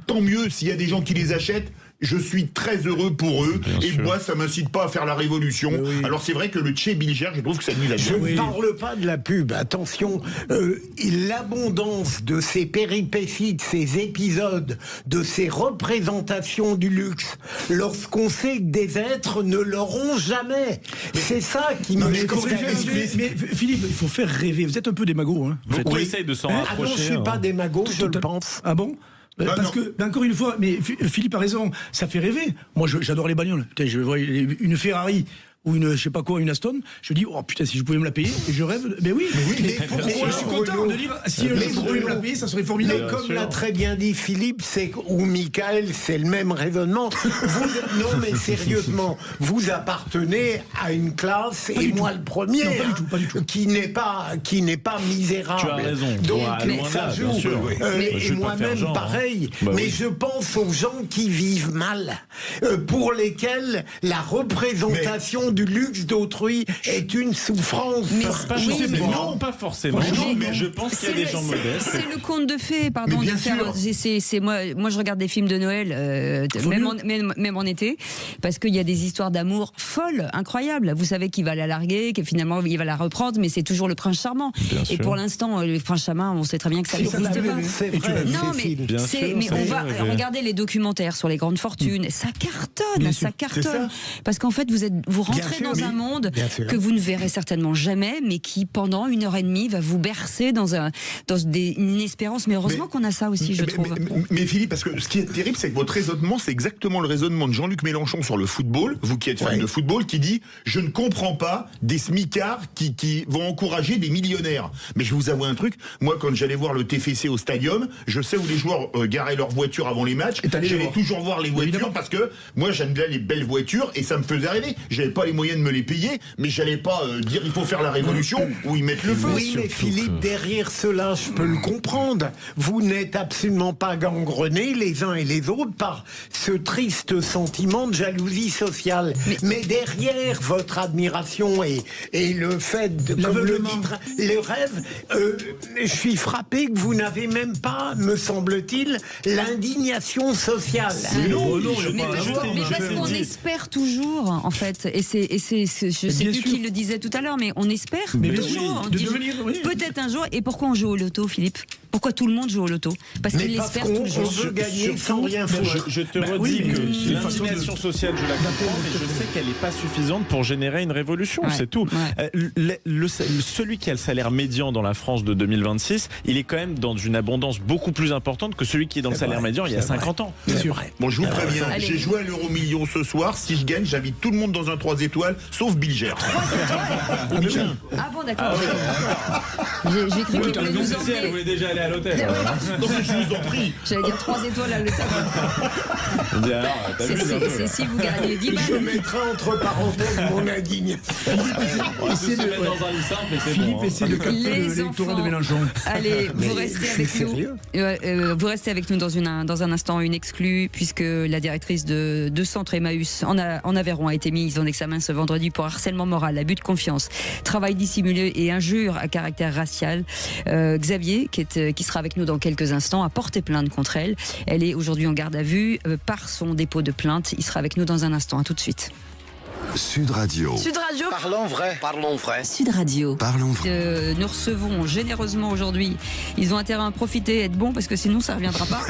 tant mieux s'il y a des gens qui les achètent. Je suis très heureux pour eux. Bien sûr. Moi, ça m'incite pas à faire la révolution. Oui. Alors c'est vrai que le Che Bilger, je trouve que ça nuit la vie. Je ne parle pas de la pub. Attention, l'abondance de ces péripéties, de ces épisodes, de ces représentations du luxe, lorsqu'on sait que des êtres ne l'auront jamais. C'est ça qui me mais Philippe, il faut faire rêver. Vous êtes un peu démago. Hein. On essaye de s'en rapprocher. Ah non, je ne suis pas démago, je le pense. Ah bon? Parce que, encore une fois, mais Philippe a raison, ça fait rêver. Moi, j'adore les bagnoles. Putain, je vois une Ferrari ou une, je sais pas quoi, une Aston, je dis, oh putain, si je pouvais me la payer, et je rêve, mais oui, mais je suis content de dire, si je pouvais me la payer, ça serait formidable. Mais comme l'a très bien dit Philippe, ou Michael, c'est le même raisonnement. Non, mais sérieusement, vous appartenez à une classe, et moi le premier, pas du tout. qui n'est pas misérable. Tu as raison. Donc, ça joue. Et moi-même, pareil. Mais je pense aux gens qui vivent mal, pour lesquels la représentation consommation du luxe d'autrui est une souffrance. Non, pas forcément. Mais je pense qu'il y a des gens modestes. C'est le conte de fées, pardon. Moi, je regarde des films de Noël, même en été, parce qu'il y a des histoires d'amour folles, incroyables. Vous savez qu'il va la larguer, que finalement il va la reprendre, mais c'est toujours le prince charmant. Et pour l'instant, le prince charmant, on sait très bien que ça n'existe pas. C'est vrai. Non, mais on va regarder les documentaires sur les grandes fortunes. Ça cartonne, ça cartonne. Parce qu'en fait, vous rentrez dans un monde que vous ne verrez certainement jamais, mais qui pendant 1h30 va vous bercer dans une espérance. Mais heureusement qu'on a ça aussi, je trouve. Mais Philippe, parce que ce qui est terrible, c'est que votre raisonnement, c'est exactement le raisonnement de Jean-Luc Mélenchon sur le football, vous qui êtes fan de football, qui dit « Je ne comprends pas des smicards qui vont encourager des millionnaires ». Mais je vous avoue un truc, moi quand j'allais voir le TFC au stadium, je sais où les joueurs garaient leurs voitures avant les matchs, j'allais toujours voir les voitures parce que moi j'aime bien les belles voitures et ça me faisait rêver. J'avais pas les moyens de me les payer, mais j'allais pas dire il faut faire la révolution ou y mettre le feu. Oui, mais Philippe, derrière cela, je peux le comprendre. Vous n'êtes absolument pas gangrenés les uns et les autres par ce triste sentiment de jalousie sociale. Mais derrière votre admiration et le fait de, comme le dit, le rêve, je suis frappé que vous n'avez même pas, me semble-t-il, l'indignation sociale. Mais parce qu'on espère toujours, en fait, et je sais plus qui le disait tout à l'heure, mais on espère toujours. Peut-être un jour. Et pourquoi on joue au loto, Philippe ? Pourquoi tout le monde joue au loto ? Parce qu'il l'espère toujours. On veut gagner sans rien faire. Je te redis que l'indignation sociale, je la comprends, mais je sais qu'elle n'est pas suffisante pour générer une révolution, c'est tout. Celui qui a le salaire médian dans la France de 2026, il est quand même dans une abondance beaucoup plus importante que celui qui est dans le salaire médian il y a 50 ans. Bien sûr. Bon, je vous préviens, j'ai joué à l'euro-million ce soir. Si je gagne, j'invite tout le monde dans un 3 étoiles, sauf Bilger. Ah bon, d'accord. J'ai cru qu'il voulait nous emmener. Elle voulait déjà aller à l'hôtel. Non, mais je vous en prie. J'allais dire 3 étoiles à l'hôtel. C'est si vous gagnez 10 balles. Je mettrai entre parenthèses mon indignation. Philippe essaie de capter l'électorat de Mélenchon. Allez, vous restez avec nous. Vous restez avec nous dans un instant, une exclue, puisque la directrice de centre Emmaüs en Aveyron a été mise en examen ce vendredi pour harcèlement moral, abus de confiance, travail dissimulé et injure à caractère racial. Xavier, qui sera avec nous dans quelques instants, a porté plainte contre elle. Elle est aujourd'hui en garde à vue par son dépôt de plainte. Il sera avec nous dans un instant. À tout de suite. Sud Radio. Sud Radio. Parlons vrai. Parlons vrai. Sud Radio. Parlons vrai. Nous recevons généreusement aujourd'hui. Ils ont intérêt à en profiter, être bons, parce que sinon ça ne reviendra pas.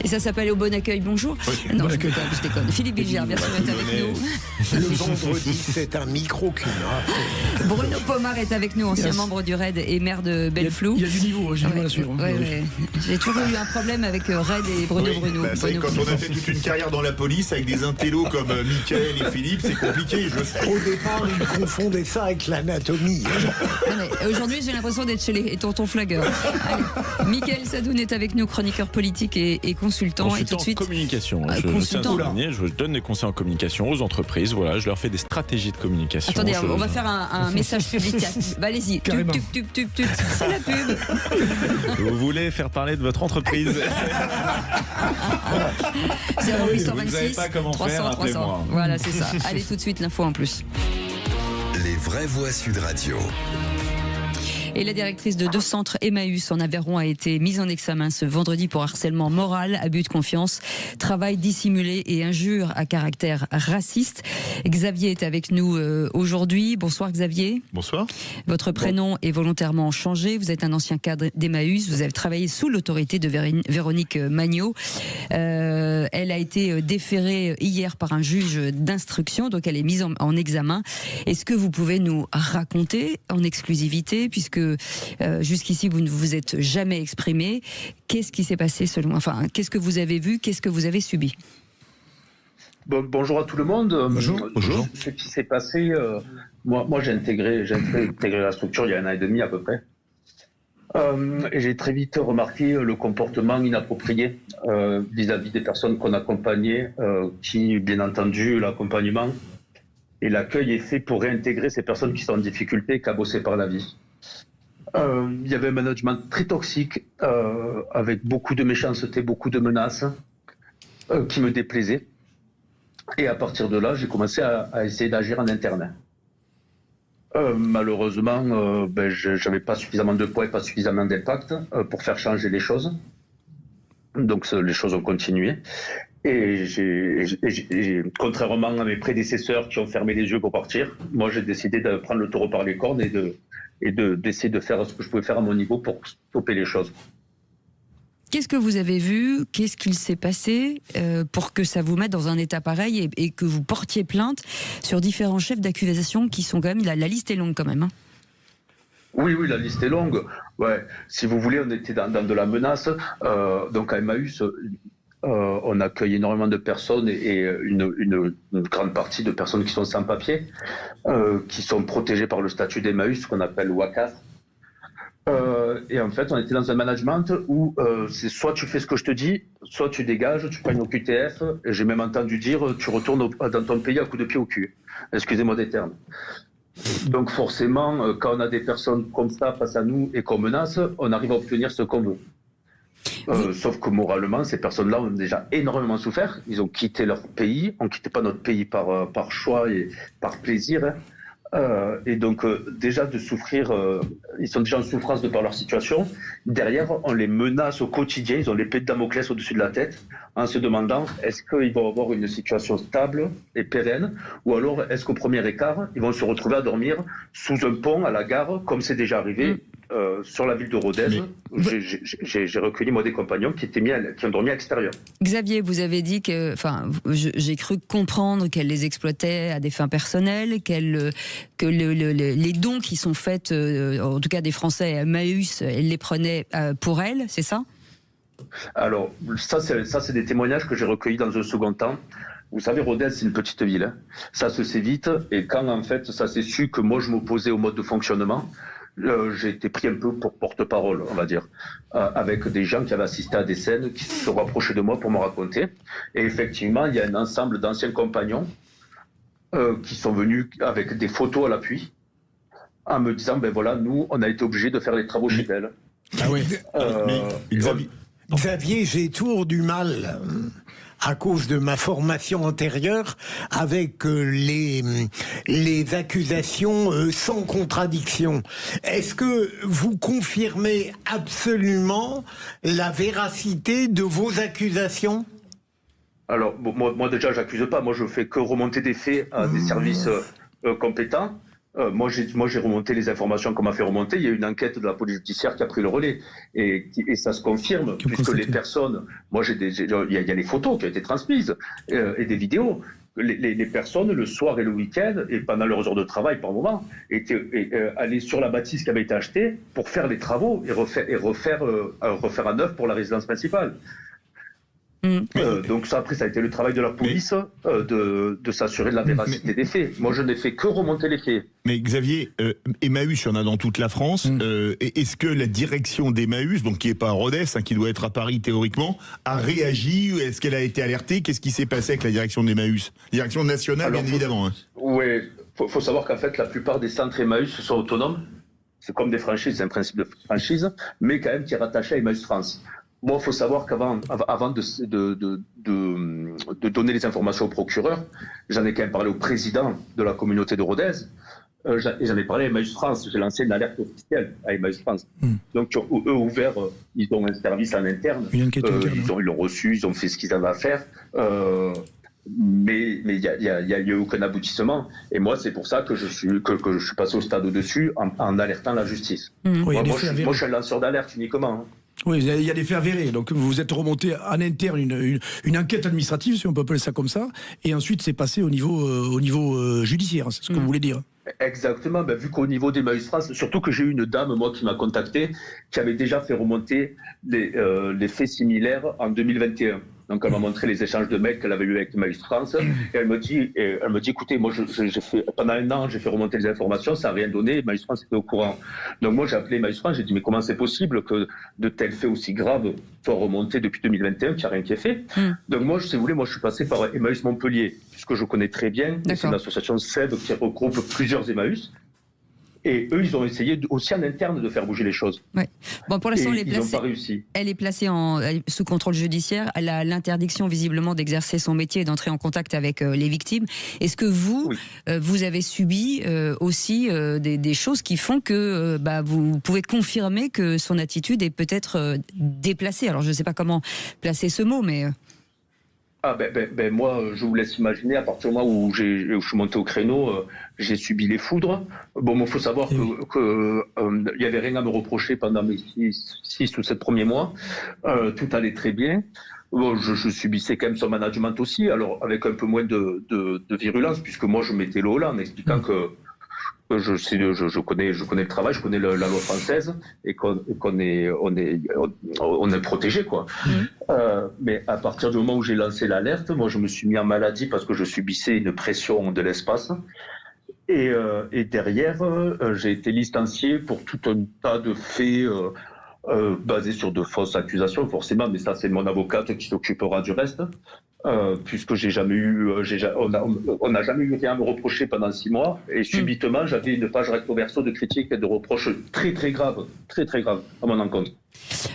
Et ça s'appelle Au Bon Accueil. Bonjour. Oui, non, je déconne. Philippe Bilger, bien sûr, est avec nous. Le vendredi, c'est un microclimat. Bruno Pomar est avec nous, ancien membre du RAID et maire de Belleflou. Il y a du niveau, j'ai du mal à suivre. J'ai toujours eu un problème avec RAID et Bruno. Quand on a fait toute une carrière dans la police avec des intellos comme Mickaël et Philippe, c'est compliqué, je sais. Au départ, ils confondaient ça avec l'anatomie. Aujourd'hui, j'ai l'impression d'être chez les tontons flagueurs. Mickaël Sadoun est avec nous, chroniqueur politique et consultant. Et tout de suite, communication. Je donne des conseils en communication aux entreprises. Voilà, je leur fais des stratégies de communication. Attendez, on va faire un message public. Allez-y, c'est la pub. Vous voulez faire parler de votre entreprise 0826 300 300. Voilà, c'est ça. Allez, tout de suite, l'info en plus. Les vraies voix Sud Radio. Et la directrice de 2 centres Emmaüs en Aveyron a été mise en examen ce vendredi pour harcèlement moral, abus de confiance, travail dissimulé et injure à caractère raciste. Xavier est avec nous aujourd'hui. Bonsoir Xavier. Bonsoir. Votre prénom est volontairement changé. Vous êtes un ancien cadre d'Emmaüs. Vous avez travaillé sous l'autorité de Véronique Magnot. Elle a été déférée hier par un juge d'instruction, donc elle est mise en examen. Est-ce que vous pouvez nous raconter en exclusivité, puisque jusqu'ici vous ne vous êtes jamais exprimé, qu'est-ce qui s'est passé qu'est-ce que vous avez vu, qu'est-ce que vous avez subi? Bonjour à tout le monde. Bonjour. Ce qui s'est passé, moi j'ai intégré la structure il y a 1 an et demi à peu près. Et j'ai très vite remarqué le comportement inapproprié vis-à-vis des personnes qu'on accompagnait, qui, bien entendu, l'accompagnement et l'accueil est fait pour réintégrer ces personnes qui sont en difficulté, cabossées par la vie. Il y avait un management très toxique, avec beaucoup de méchanceté, beaucoup de menaces, qui me déplaisaient. Et à partir de là, j'ai commencé à essayer d'agir en interne. Malheureusement, j'avais pas suffisamment de poids et pas suffisamment d'impact pour faire changer les choses. Donc les choses ont continué. Et contrairement à mes prédécesseurs qui ont fermé les yeux pour partir, moi j'ai décidé de prendre le taureau par les cornes et d'essayer de faire ce que je pouvais faire à mon niveau pour stopper les choses. Qu'est-ce que vous avez vu? Qu'est-ce qu'il s'est passé pour que ça vous mette dans un état pareil et que vous portiez plainte sur différents chefs d'accusation qui sont quand même... La liste est longue quand même. Hein. Oui, la liste est longue. Ouais. Si vous voulez, on était dans de la menace. Donc à Emmaüs, on accueille énormément de personnes et une grande partie de personnes qui sont sans papier, qui sont protégées par le statut d'Emmaüs, qu'on appelle WACAS. Et en fait, on était dans un management où c'est soit tu fais ce que je te dis, soit tu dégages, tu prends une OQTF. Et j'ai même entendu dire tu retournes dans ton pays à coup de pied au cul. Excusez-moi des termes. Donc forcément, quand on a des personnes comme ça face à nous et qu'on menace, on arrive à obtenir ce qu'on veut. Sauf que moralement, ces personnes-là ont déjà énormément souffert. Ils ont quitté leur pays. On ne quittait pas notre pays par choix et par plaisir. Et donc déjà de souffrir, ils sont déjà en souffrance de par leur situation. Derrière, on les menace au quotidien, ils ont l'épée de Damoclès au-dessus de la tête, en se demandant est-ce qu'ils vont avoir une situation stable et pérenne, ou alors est-ce qu'au premier écart, ils vont se retrouver à dormir sous un pont à la gare, comme c'est déjà arrivé sur la ville de Rodez. J'ai recueilli moi des compagnons qui ont dormi à l'extérieur. Xavier, vous avez dit que, j'ai cru comprendre qu'elle les exploitait à des fins personnelles, que les dons qui sont faits, en tout cas des Français à Emmaüs, elle les prenait pour elle, c'est ça? Alors, ça c'est des témoignages que j'ai recueillis dans un second temps. Vous savez, Rodez, c'est une petite ville. Hein. Ça se sait vite. Et quand, en fait, ça s'est su que moi, je m'opposais au mode de fonctionnement, j'ai été pris un peu pour porte-parole, on va dire, avec des gens qui avaient assisté à des scènes, qui se sont rapprochés de moi pour me raconter. Et effectivement, il y a un ensemble d'anciens compagnons qui sont venus avec des photos à l'appui, en me disant, ben voilà, nous, on a été obligés de faire les travaux chez elle. Ah oui. Xavier, j'ai toujours du mal, à cause de ma formation antérieure, avec les accusations sans contradiction. Est-ce que vous confirmez absolument la véracité de vos accusations? Alors, moi déjà, j'accuse pas. Moi, je fais que remonter des faits à des services compétents. Moi, j'ai remonté les informations qu'on m'a fait remonter. Il y a une enquête de la police judiciaire qui a pris le relais. Et ça se confirme, puisque les personnes... Moi, il y a les photos qui ont été transmises et des vidéos. Les personnes, le soir et le week-end, et pendant leurs heures de travail par moment, allaient sur la bâtisse qui avait été achetée pour faire les travaux et refaire à neuf pour la résidence principale. Donc ça, après, ça a été le travail de la police de s'assurer de la véracité des faits. Moi, je n'ai fait que remonter les faits. Mais Xavier, Emmaüs, il y en a dans toute la France. Est-ce que la direction d'Emmaüs, donc qui n'est pas à Rodez, qui doit être à Paris théoriquement, a réagi? Est-ce qu'elle a été alertée? Qu'est-ce qui s'est passé avec la direction d'Emmaüs? Direction nationale, bien évidemment. Oui, faut savoir qu'en fait, la plupart des centres Emmaüs sont autonomes. C'est comme des franchises, c'est un principe de franchise, mais quand même qui est rattaché à Emmaüs France. Bon, il faut savoir qu'avant de donner les informations au procureur, j'en ai quand même parlé au président de la communauté de Rodez, et j'en ai parlé à Emmaüs France. J'ai lancé une alerte officielle à Emmaüs France. Donc, eux, ouverts, ils ont un service en interne. Ils l'ont reçu, ils ont fait ce qu'ils avaient à faire. Mais il n'y a eu aucun aboutissement. Et moi, c'est pour ça que je suis passé au stade au-dessus en alertant la justice. Moi, je suis un lanceur d'alerte uniquement. Hein. Oui, il y a des faits avérés. Donc vous êtes remonté en interne une enquête administrative, si on peut appeler ça comme ça, et ensuite c'est passé au niveau judiciaire, c'est ce que vous voulez dire. Exactement, vu qu'au niveau d'Emmaüs France, surtout que j'ai eu une dame, moi, qui m'a contacté, qui avait déjà fait remonter les faits similaires en 2021. Donc elle m'a montré les échanges de mails qu'elle avait eu avec Emmaüs France, et elle me dit, écoutez, moi j'ai fait pendant un an, j'ai fait remonter les informations, ça n'a rien donné, Emmaüs France était au courant. Donc moi j'ai appelé Emmaüs France, j'ai dit mais comment c'est possible que de tels faits aussi graves soient remontés depuis 2021, qu'il n'y a rien qui est fait. Donc moi, si vous voulez, je suis passé par Emmaüs Montpellier, puisque je connais très bien, c'est une association SEB qui regroupe plusieurs Emmaüs. Et eux, ils ont essayé aussi en interne de faire bouger les choses. Ouais. Bon, pour l'instant, ils n'ont pas réussi. Elle est placée sous contrôle judiciaire. Elle a l'interdiction visiblement d'exercer son métier et d'entrer en contact avec les victimes. Est-ce que vous, vous avez subi aussi des choses qui font que vous pouvez confirmer que son attitude est peut-être déplacée? Alors, je ne sais pas comment placer ce mot, mais... Moi, je vous laisse imaginer, à partir du moment où je suis monté au créneau, j'ai subi les foudres. Bon, il faut savoir qu'il n'y avait rien à me reprocher pendant mes 6 ou 7 premiers mois. Tout allait très bien. Bon, je subissais quand même son management aussi, alors avec un peu moins de virulence, puisque moi, je mettais le haut là en expliquant que je connais le travail, je connais la loi française et on est protégé, quoi. Mais à partir du moment où j'ai lancé l'alerte, moi je me suis mis en maladie parce que je subissais une pression de l'espace. Et derrière, j'ai été licencié pour tout un tas de faits basés sur de fausses accusations, forcément, mais ça c'est mon avocate qui s'occupera du reste. Puisque on n'a jamais eu rien à me reprocher pendant 6 mois, et subitement j'avais une page recto verso de critiques et de reproches très graves à mon encontre.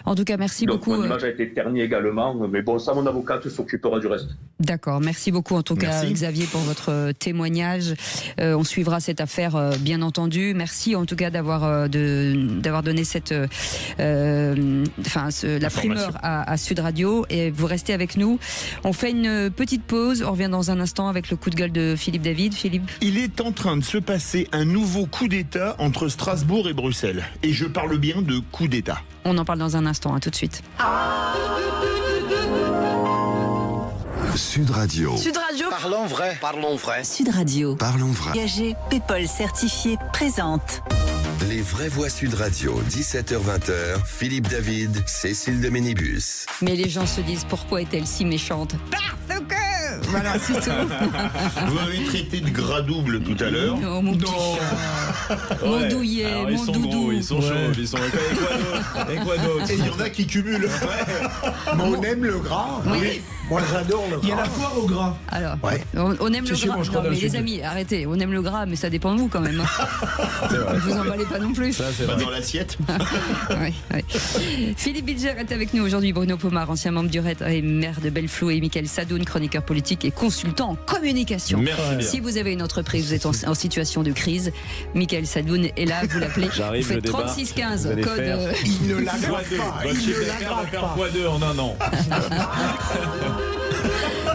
En tout cas, merci beaucoup. Mon image a été ternie également, mais bon, ça, mon avocate s'occupera du reste. D'accord, merci beaucoup en tout cas, Xavier, pour votre témoignage. On suivra cette affaire, bien entendu. Merci en tout cas d'avoir donné cette, la primeur à Sud Radio, et vous restez avec nous. On fait une petite pause, on revient dans un instant avec le coup de gueule de Philippe David. Philippe. Il est en train de se passer un nouveau coup d'État entre Strasbourg et Bruxelles. Et je parle bien de coup d'État. On en parle dans un instant, tout de suite. Sud Radio. Sud Radio. Parlons vrai. Parlons vrai. Sud Radio. Parlons vrai. Engagé, Paypal certifié, présente. Les vraies voix Sud Radio, 17h-20h, Philippe David, Cécile de Ménibus. Mais les gens se disent, pourquoi est-elle si méchante? Parce que... Voilà, c'est tout. Vous m'avez traité de gras double tout à l'heure. Oh, mon petit chat. Mon douillet, mon doudou. Ils sont chauds, ils sont et quoi d'autre? Et il y en a qui cumulent. Mais on aime le gras. Oui. Moi, j'adore le gras. Il y a la foire au gras. Alors, on aime le gras. Non, mais les amis, arrêtez. On aime le gras, mais ça dépend de vous quand même. Ne vous emballez pas non plus. Ça, c'est pas dans l'assiette. Oui. Philippe Bilger est avec nous aujourd'hui. Bruno Pomar, ancien membre du RED et maire de Belleflou, et Mickaël Sadoun, chroniqueur politique et consultant en communication. Merci. Si vous avez une entreprise, vous êtes en situation de crise, Mickaël Sadoun est là, vous l'appelez. J'arrive, vous faites 3615 code. Il ne l'aggrave pas. Votre chiffre d'affaires va faire x2 en un an.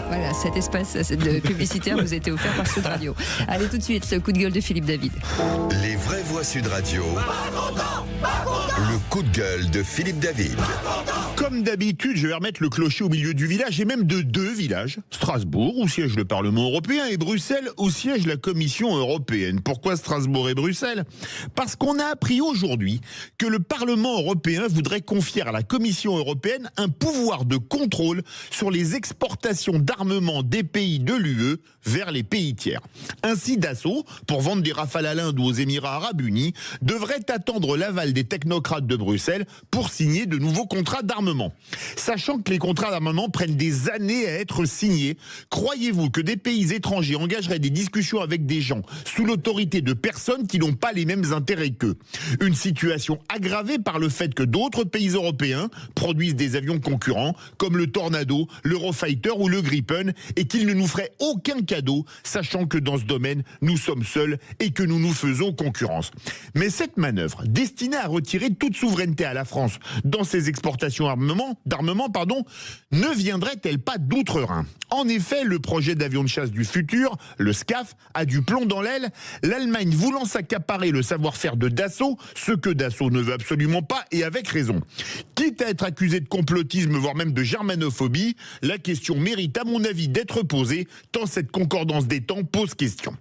Voilà, cet espace de publicitaire vous était offert par Sud Radio. Allez, tout de suite, le coup de gueule de Philippe David. Les vraies voix Sud Radio. Le coup de gueule de Philippe David. Comme d'habitude, je vais remettre le clocher au milieu du village, et même de 2 villages. Strasbourg, où siège le Parlement européen, et Bruxelles, où siège la Commission européenne. Pourquoi Strasbourg et Bruxelles? Parce qu'on a appris aujourd'hui que le Parlement européen voudrait confier à la Commission européenne un pouvoir de contrôle sur les exportations d'armement des pays de l'UE vers les pays tiers. Ainsi, Dassault, pour vendre des Rafales à l'Inde ou aux Émirats arabes unis, devrait attendre l'aval des technocrates de Bruxelles pour signer de nouveaux contrats d'armement. Sachant que les contrats d'armement prennent des années à être signés, croyez-vous que des pays étrangers engageraient des discussions avec des gens sous l'autorité de personnes qui n'ont pas les mêmes intérêts qu'eux? Une situation aggravée par le fait que d'autres pays européens produisent des avions concurrents, comme le Tornado, l'Eurofighter ou le Gripen, et qu'ils ne nous feraient aucun cadeau, sachant que dans ce domaine, nous sommes seuls et que nous nous faisons concurrence. Mais cette manœuvre, destinée à retirer toute souveraineté à la France dans ses exportations d'armement, ne viendrait-elle pas d'outre-Rhin? En effet, le projet d'avion de chasse du futur, le SCAF, a du plomb dans l'aile, l'Allemagne voulant s'accaparer le savoir-faire de Dassault, ce que Dassault ne veut absolument pas, et avec raison. Quitte à être accusé de complotisme, voire même de germanophobie, la question mérite à mon avis d'être posée, tant cette concordance des temps pose question.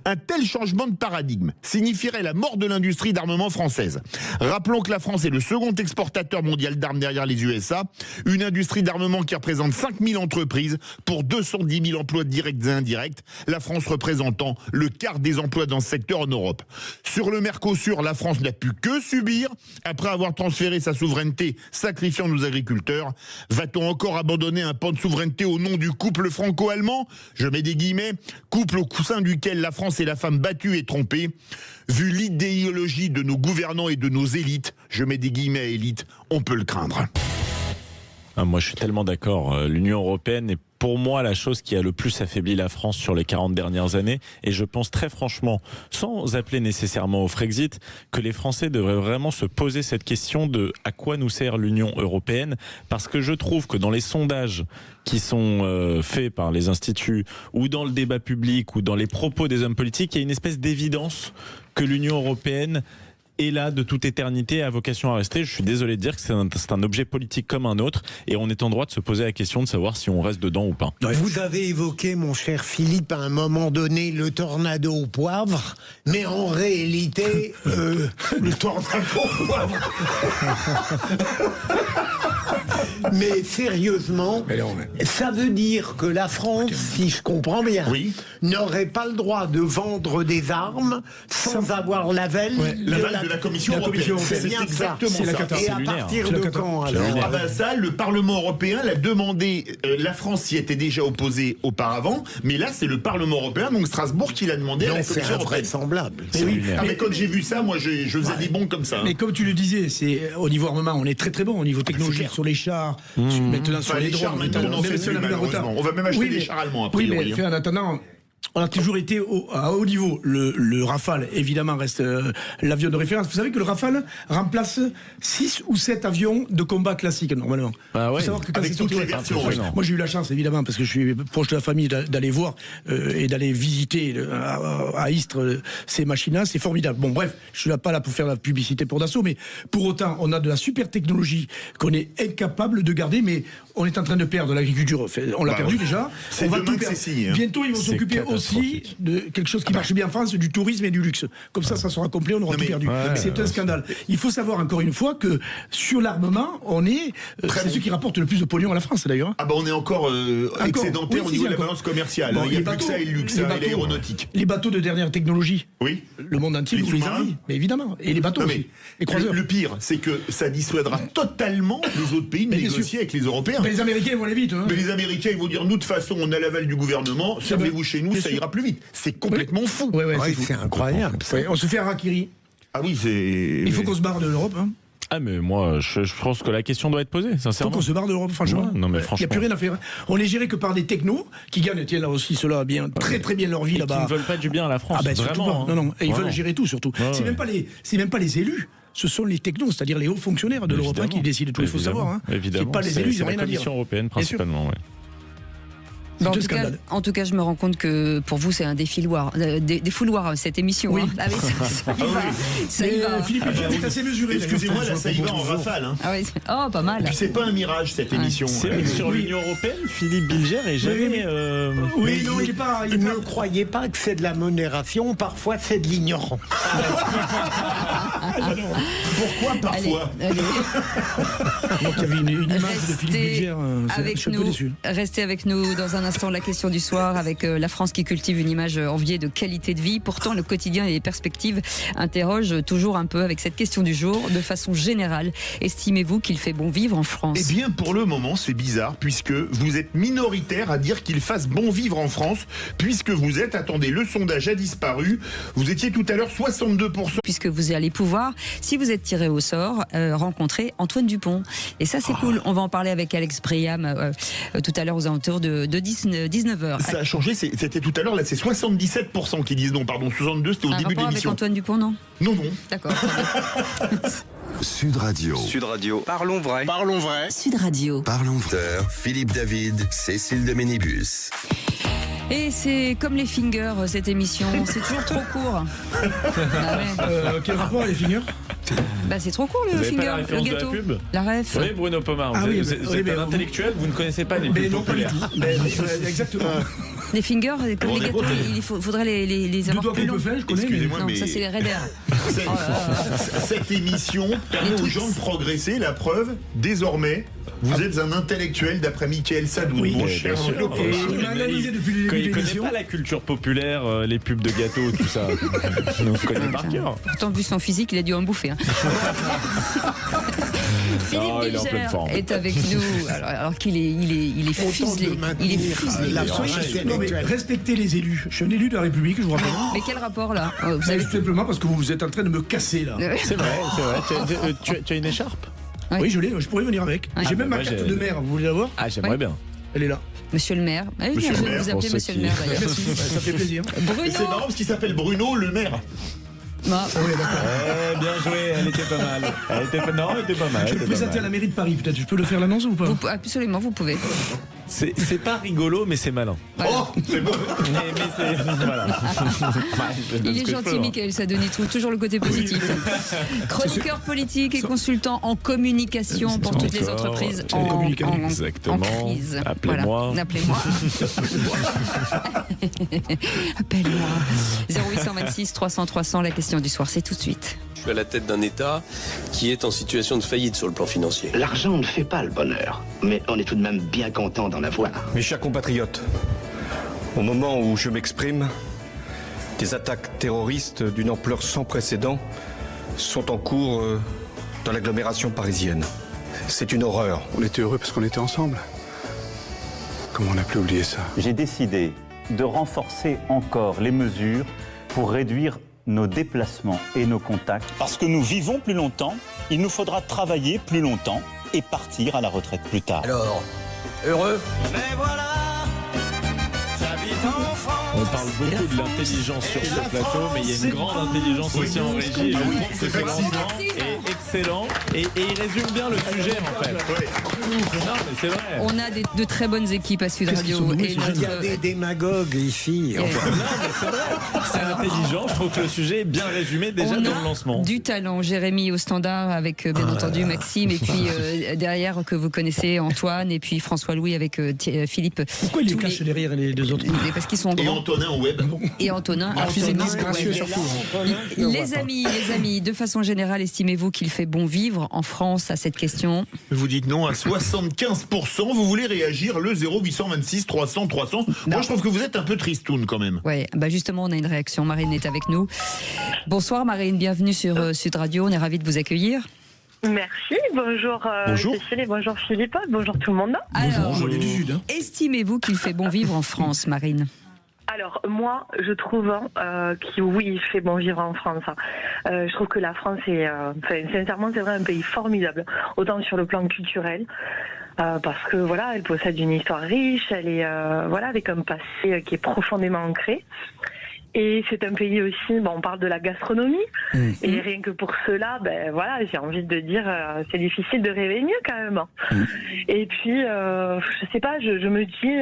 Un tel changement de paradigme signifierait la mort de l'industrie d'armement française. Rappelons que la France est le second exportateur mondial d'armes derrière les USA, USA. Une industrie d'armement qui représente 5000 entreprises pour 210 000 emplois directs et indirects. La France représentant le quart des emplois dans ce secteur en Europe. Sur le Mercosur, la France n'a pu que subir après avoir transféré sa souveraineté, sacrifiant nos agriculteurs. Va-t-on encore abandonner un pan de souveraineté au nom du couple franco-allemand ? Je mets des guillemets, couple au sein duquel la France est la femme battue et trompée. Vu l'idéologie de nos gouvernants et de nos élites, je mets des guillemets à élite, on peut le craindre. Moi, je suis tellement d'accord. L'Union européenne est pour moi la chose qui a le plus affaibli la France sur les 40 dernières années. Et je pense très franchement, sans appeler nécessairement au Frexit, que les Français devraient vraiment se poser cette question de à quoi nous sert l'Union européenne. Parce que je trouve que dans les sondages qui sont faits par les instituts, ou dans le débat public, ou dans les propos des hommes politiques, il y a une espèce d'évidence que l'Union européenne est là de toute éternité, a vocation à rester. Je suis désolé de dire que c'est un objet politique comme un autre et on est en droit de se poser la question de savoir si on reste dedans ou pas. Vous avez évoqué, mon cher Philippe, à un moment donné, le tornado au poivre, mais en réalité... Le tornado au poivre. Mais sérieusement, ça veut dire que la France, si je comprends bien, n'aurait pas le droit de vendre des armes sans avoir l'aval de la Commission européenne. C'est bien ça. Et à partir de quand alors ça, le Parlement européen l'a demandé. La France s'y était déjà opposée auparavant, mais là, c'est le Parlement européen, donc Strasbourg, qui l'a demandé à la Commission européenne. C'est invraisemblable. Mais quand j'ai vu ça, moi, je faisais des bons comme ça. Mais comme tu le disais, c'est au niveau armement, on est très très bon au niveau technologique sur les chars, maintenant sur les drones. On va même acheter des chars allemands après. Oui, mais en attendant. On a toujours été à haut niveau. Le Rafale, évidemment, reste l'avion de référence. Vous savez que le Rafale remplace 6 ou 7 avions de combat classiques, normalement. Ah ouais. Faut savoir que quand avec toutes les versions. Moi, j'ai eu la chance, évidemment, parce que je suis proche de la famille, d'aller voir et d'aller visiter à Istres ces machines-là. C'est formidable. Bon, bref, je suis pas là pour faire la publicité pour Dassault, mais pour autant, on a de la super technologie qu'on est incapable de garder, mais on est en train de perdre l'agriculture. On l'a perdu déjà. On va tout perdre. Bientôt, ils vont s'occuper aussi de quelque chose qui marche bien en France, du tourisme et du luxe. Comme ça sera complet, on aura tout perdu. C'est un scandale. Il faut savoir encore une fois que sur l'armement, c'est ceux qui rapportent le plus de pognon à la France d'ailleurs. Ah bah on est encore excédentaire au niveau de la balance commerciale. Il y a plus que ça et le luxe, et l'aéronautique. Les bateaux de dernière technologie. Oui. Le monde entier vous les envie. Mais évidemment. Et les bateaux aussi. Les croiseurs. Le pire, c'est que ça dissuadera totalement les autres pays de négocier avec les Européens. Mais les Américains vont aller vite. Mais les Américains, ils vont dire, nous, de toute façon, on a l'aval du gouvernement, servez-vous chez nous, ça ira plus vite. C'est complètement fou. C'est incroyable. On se fait un harakiri. Ah oui, c'est... Il faut qu'on se barre de l'Europe. Ah mais moi, je pense que la question doit être posée, sincèrement. Il faut qu'on se barre de l'Europe, franchement. Non, mais il n'y a plus rien à faire. On est géré que par des technos qui gagnent, tiens là aussi, ceux-là, bien, très très bien leur vie là-bas. Qui ne veulent pas du bien à la France, vraiment. Non, et ils veulent gérer tout, surtout. Ouais, c'est même pas les élus. Ce sont les technos, c'est-à-dire les hauts fonctionnaires de l'Europe qui décident tout. Il faut savoir. Évidemment. C'est pas les élus, ils n'ont rien à dire. La Commission européenne, principalement, Bon, en tout cas, je me rends compte que pour vous, c'est un défiloir, des fouloirs, cette émission. Oui. Hein. Ça y va. Philippe, c'est assez mesuré. Excusez-moi, là, ça y va en rafale. Hein. Ah oui. Oh, pas mal. Et puis, c'est pas un mirage, cette émission. C'est sur l'Union européenne, Philippe Bilger est jamais... Oui, non, il est pas... Ne croyez pas que c'est de la modération, parfois c'est de l'ignorance. Pourquoi parfois? Donc, il y avait une image de Philippe Bilger. Je suis un peu déçu. Restez avec nous dans un instant, la question du soir, avec la France qui cultive une image enviée de qualité de vie. Pourtant, le quotidien et les perspectives interrogent toujours un peu avec cette question du jour. De façon générale, estimez-vous qu'il fait bon vivre en France? Eh bien, pour le moment, c'est bizarre, puisque vous êtes minoritaire à dire qu'il fasse bon vivre en France, puisque vous êtes, attendez, le sondage a disparu, vous étiez tout à l'heure 62%. Puisque vous allez pouvoir, si vous êtes tiré au sort, rencontrer Antoine Dupont. Et ça, c'est cool. On va en parler avec Alex Priam tout à l'heure aux alentours de 19h. Ça a changé, c'était tout à l'heure, là c'est 77% qui disent non, pardon, 62 c'était au début de l'émission. Avec Antoine Dupont, non? Non. D'accord. Sud Radio. Parlons vrai. Sud Radio. Parlons vrai. Philippe David, Cécile de Ménibus. Et c'est comme les fingers, cette émission, c'est toujours trop court. Quel rapport les fingers? C'est trop court le finger, le gâteau. La ref. Oui, Bruno Pomar, vous êtes un intellectuel, vous ne connaissez pas les plus populaires. Exactement. Des fingers, comme les gâteaux, il faudrait les avoir plus longs. je connais. Excusez-moi, Non, mais ça c'est les raiders. Cette émission permet aux gens de progresser. La preuve, désormais, vous êtes un intellectuel d'après Mickaël Sadoun. Oui, mon bien cher. sûr. Il m'a analysé depuis le Quand début il de connaît l'émission. pas la culture populaire, les pubs de gâteaux, tout ça. On connaît par cœur. Pourtant, vu son physique, il a dû en bouffer. Hein. Philippe il est en pleine Bilger forme. est avec nous, alors qu'il est fuselé. Il est fuselé. Non, mais respectez les élus. Je suis un élu de la République, je vous rappelle. Mais quel rapport là? Vous avez tout simplement parce que vous êtes en train de me casser là. C'est vrai. Tu as une écharpe? Oui, je l'ai, je pourrais venir avec. J'ai même ma carte de maire, vous voulez la voir? Ah, j'aimerais bien. Elle est là. Monsieur le maire. Ah oui, Monsieur je le vais maire, vous pour appeler ceux Monsieur qui- le maire d'ailleurs. Merci, ça fait plaisir. Bruno. C'est marrant parce qu'il s'appelle Bruno le maire. Non. Bien joué, elle était pas mal. Elle était pas mal. Je vais le présenter à la mairie de Paris, peut-être. Je peux le faire l'annonce ou pas? Absolument, vous pouvez. C'est pas rigolo, mais c'est malin. Voilà. Oh, c'est bon. Mais c'est. Voilà. Il est gentil, Mickaël Sadoun, il trouve toujours le côté positif. Chroniqueur politique et consultant en communication pour toutes les entreprises en Exactement. crise. Appelez-moi. Voilà. Appelez-moi. Appelle-moi. 0826 300 300, la question du soir, c'est tout de suite. Je suis à la tête d'un État qui est en situation de faillite sur le plan financier. L'argent ne fait pas le bonheur, mais on est tout de même bien content d'en avoir. Mes chers compatriotes, au moment où je m'exprime, des attaques terroristes d'une ampleur sans précédent sont en cours dans l'agglomération parisienne. C'est une horreur. On était heureux parce qu'on était ensemble. Comment on a pu oublier ça? J'ai décidé de renforcer encore les mesures pour réduire nos déplacements et nos contacts. Parce que nous vivons plus longtemps, il nous faudra travailler plus longtemps et partir à la retraite plus tard. Alors, heureux? Mais voilà, j'habite en France. On parle beaucoup de l'intelligence sur ce plateau, mais il y a une grande intelligence aussi en régie. Je trouve que ce lancement est excellent et il résume bien le sujet en fait. Non, mais c'est vrai. On a de très bonnes équipes à Sud Radio. Et Il y a des démagogues ici. Non, mais c'est vrai. C'est intelligent. Je trouve que le sujet est bien résumé déjà on dans a le lancement. du talent. Jérémy au standard avec bien entendu Maxime et puis derrière que vous connaissez Antoine et puis François-Louis avec Philippe. Pourquoi il les cache derrière les deux autres? Parce qu'ils sont Et grands. Antonin au web. Et Antonin. C'est disgracieux surtout. Les amis, de façon générale, estimez-vous qu'il fait bon vivre en France à cette question? Vous dites non à 75%. Vous voulez réagir, le 0826 300 300. Moi, je trouve que vous êtes un peu tristoun quand même. Ouais, bah justement, on a une réaction. Marine est avec nous. Bonsoir Marine, bienvenue sur Sud Radio. On est ravis de vous accueillir. Merci, bonjour, Cécile et bonjour Philippe, bonjour tout le monde. Alors, estimez-vous qu'il fait bon vivre en France, Marine? Alors moi, je trouve oui, il fait bon vivre en France. Je trouve que la France est, sincèrement, c'est vrai, un pays formidable, autant sur le plan culturel. Parce que voilà, elle possède une histoire riche, elle est avec un passé qui est profondément ancré. Et c'est un pays aussi, on parle de la gastronomie, et rien que pour cela, j'ai envie de dire, c'est difficile de rêver mieux quand même. Et puis, je sais pas, je me dis,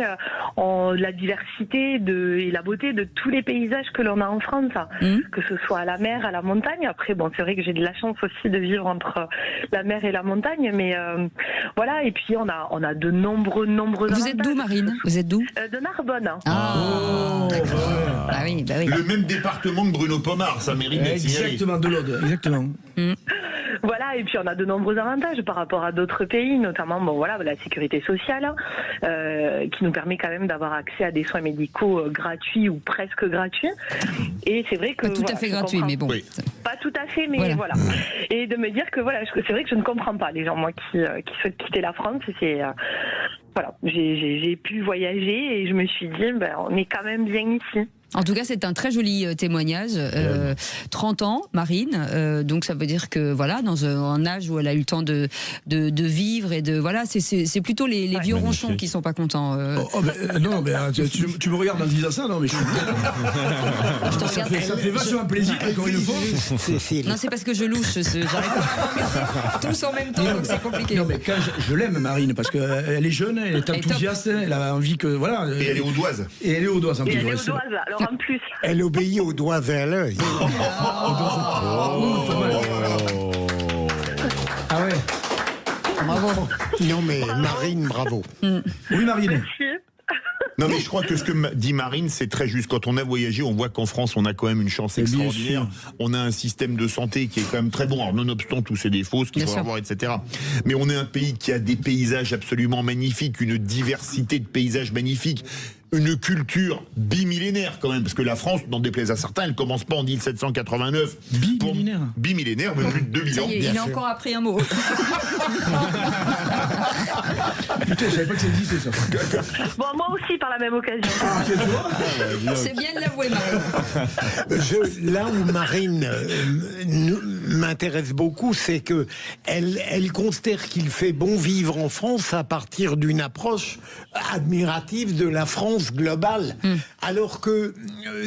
la diversité et la beauté de tous les paysages que l'on a en France, que ce soit à la mer, à la montagne. Après, c'est vrai que j'ai de la chance aussi de vivre entre la mer et la montagne, mais voilà. Et puis on a de nombreux Vous êtes d'où, Marine? Vous êtes d'où? De Narbonne. Ah, d'accord. Bah oui. Le même département que Bruno Pomar, ça mérite d'être signalé. Exactement, de l'Aude, exactement. Voilà, et puis on a de nombreux avantages par rapport à d'autres pays, notamment la sécurité sociale, qui nous permet quand même d'avoir accès à des soins médicaux gratuits ou presque gratuits. Et c'est vrai que pas tout à fait gratuit, mais bon. Oui. Pas tout à fait, mais voilà. Et de me dire que c'est vrai que je ne comprends pas les gens qui souhaitent quitter la France. J'ai pu voyager et je me suis dit, on est quand même bien ici. En tout cas, c'est un très joli témoignage. 30 ans, Marine. Donc, ça veut dire que voilà, dans un âge où elle a eu le temps de vivre et de voilà, c'est plutôt les vieux ronchons qui sont pas contents. Tu me regardes en disant ça, non mais ça fait vachement plaisir encore une fois. Non, c'est parce que je louche. J'arrive pas tous en même temps, donc c'est compliqué. Non, mais quand je l'aime, Marine, parce qu'elle est jeune, elle est enthousiaste, elle a envie que voilà. Et elle est audoise. Et elle est audoise en plus. Alors en plus. Elle obéit au doigt vers l'œil. Ah ouais. Bravo. Non mais Marine, bravo. Oui, Marine. Merci. Non mais je crois que ce que dit Marine, c'est très juste. Quand on a voyagé, on voit qu'en France, on a quand même une chance extraordinaire. On a un système de santé qui est quand même très bon. Alors nonobstant tous ses défauts, ce qu'il faut avoir, etc. Mais on est un pays qui a des paysages absolument magnifiques, une diversité de paysages magnifiques. Une culture bimillénaire quand même, parce que la France, n'en déplaise à certains, elle commence pas en 1789. Bimillénaire, mais plus de 2000 ans. Il a encore appris un mot. Putain, je savais pas que ça existait ça. Bon, moi aussi par la même occasion. C'est bien de l'avouer, Marine. Là où Marine m'intéresse beaucoup, c'est que elle considère qu'il fait bon vivre en France à partir d'une approche admirative de la France globale. Alors que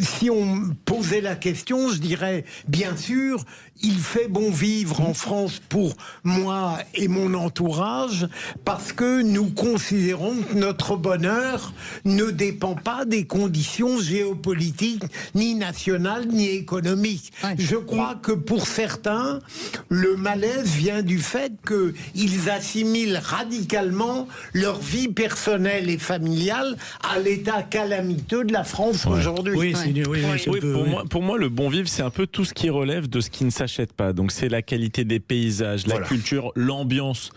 si on posait la question, je dirais, bien sûr, il fait bon vivre en France pour moi et mon entourage parce que nous considérons que notre bonheur ne dépend pas des conditions géopolitiques, ni nationales, ni économiques. Je crois que pour certains, le malaise vient du fait qu'ils assimilent radicalement leur vie personnelle et familiale à l'état calamiteux de la France aujourd'hui. Pour moi, le bon vivre, c'est un peu tout ce qui relève de ce qui ne s'achète pas. Donc c'est la qualité des paysages, la culture, l'ambiance,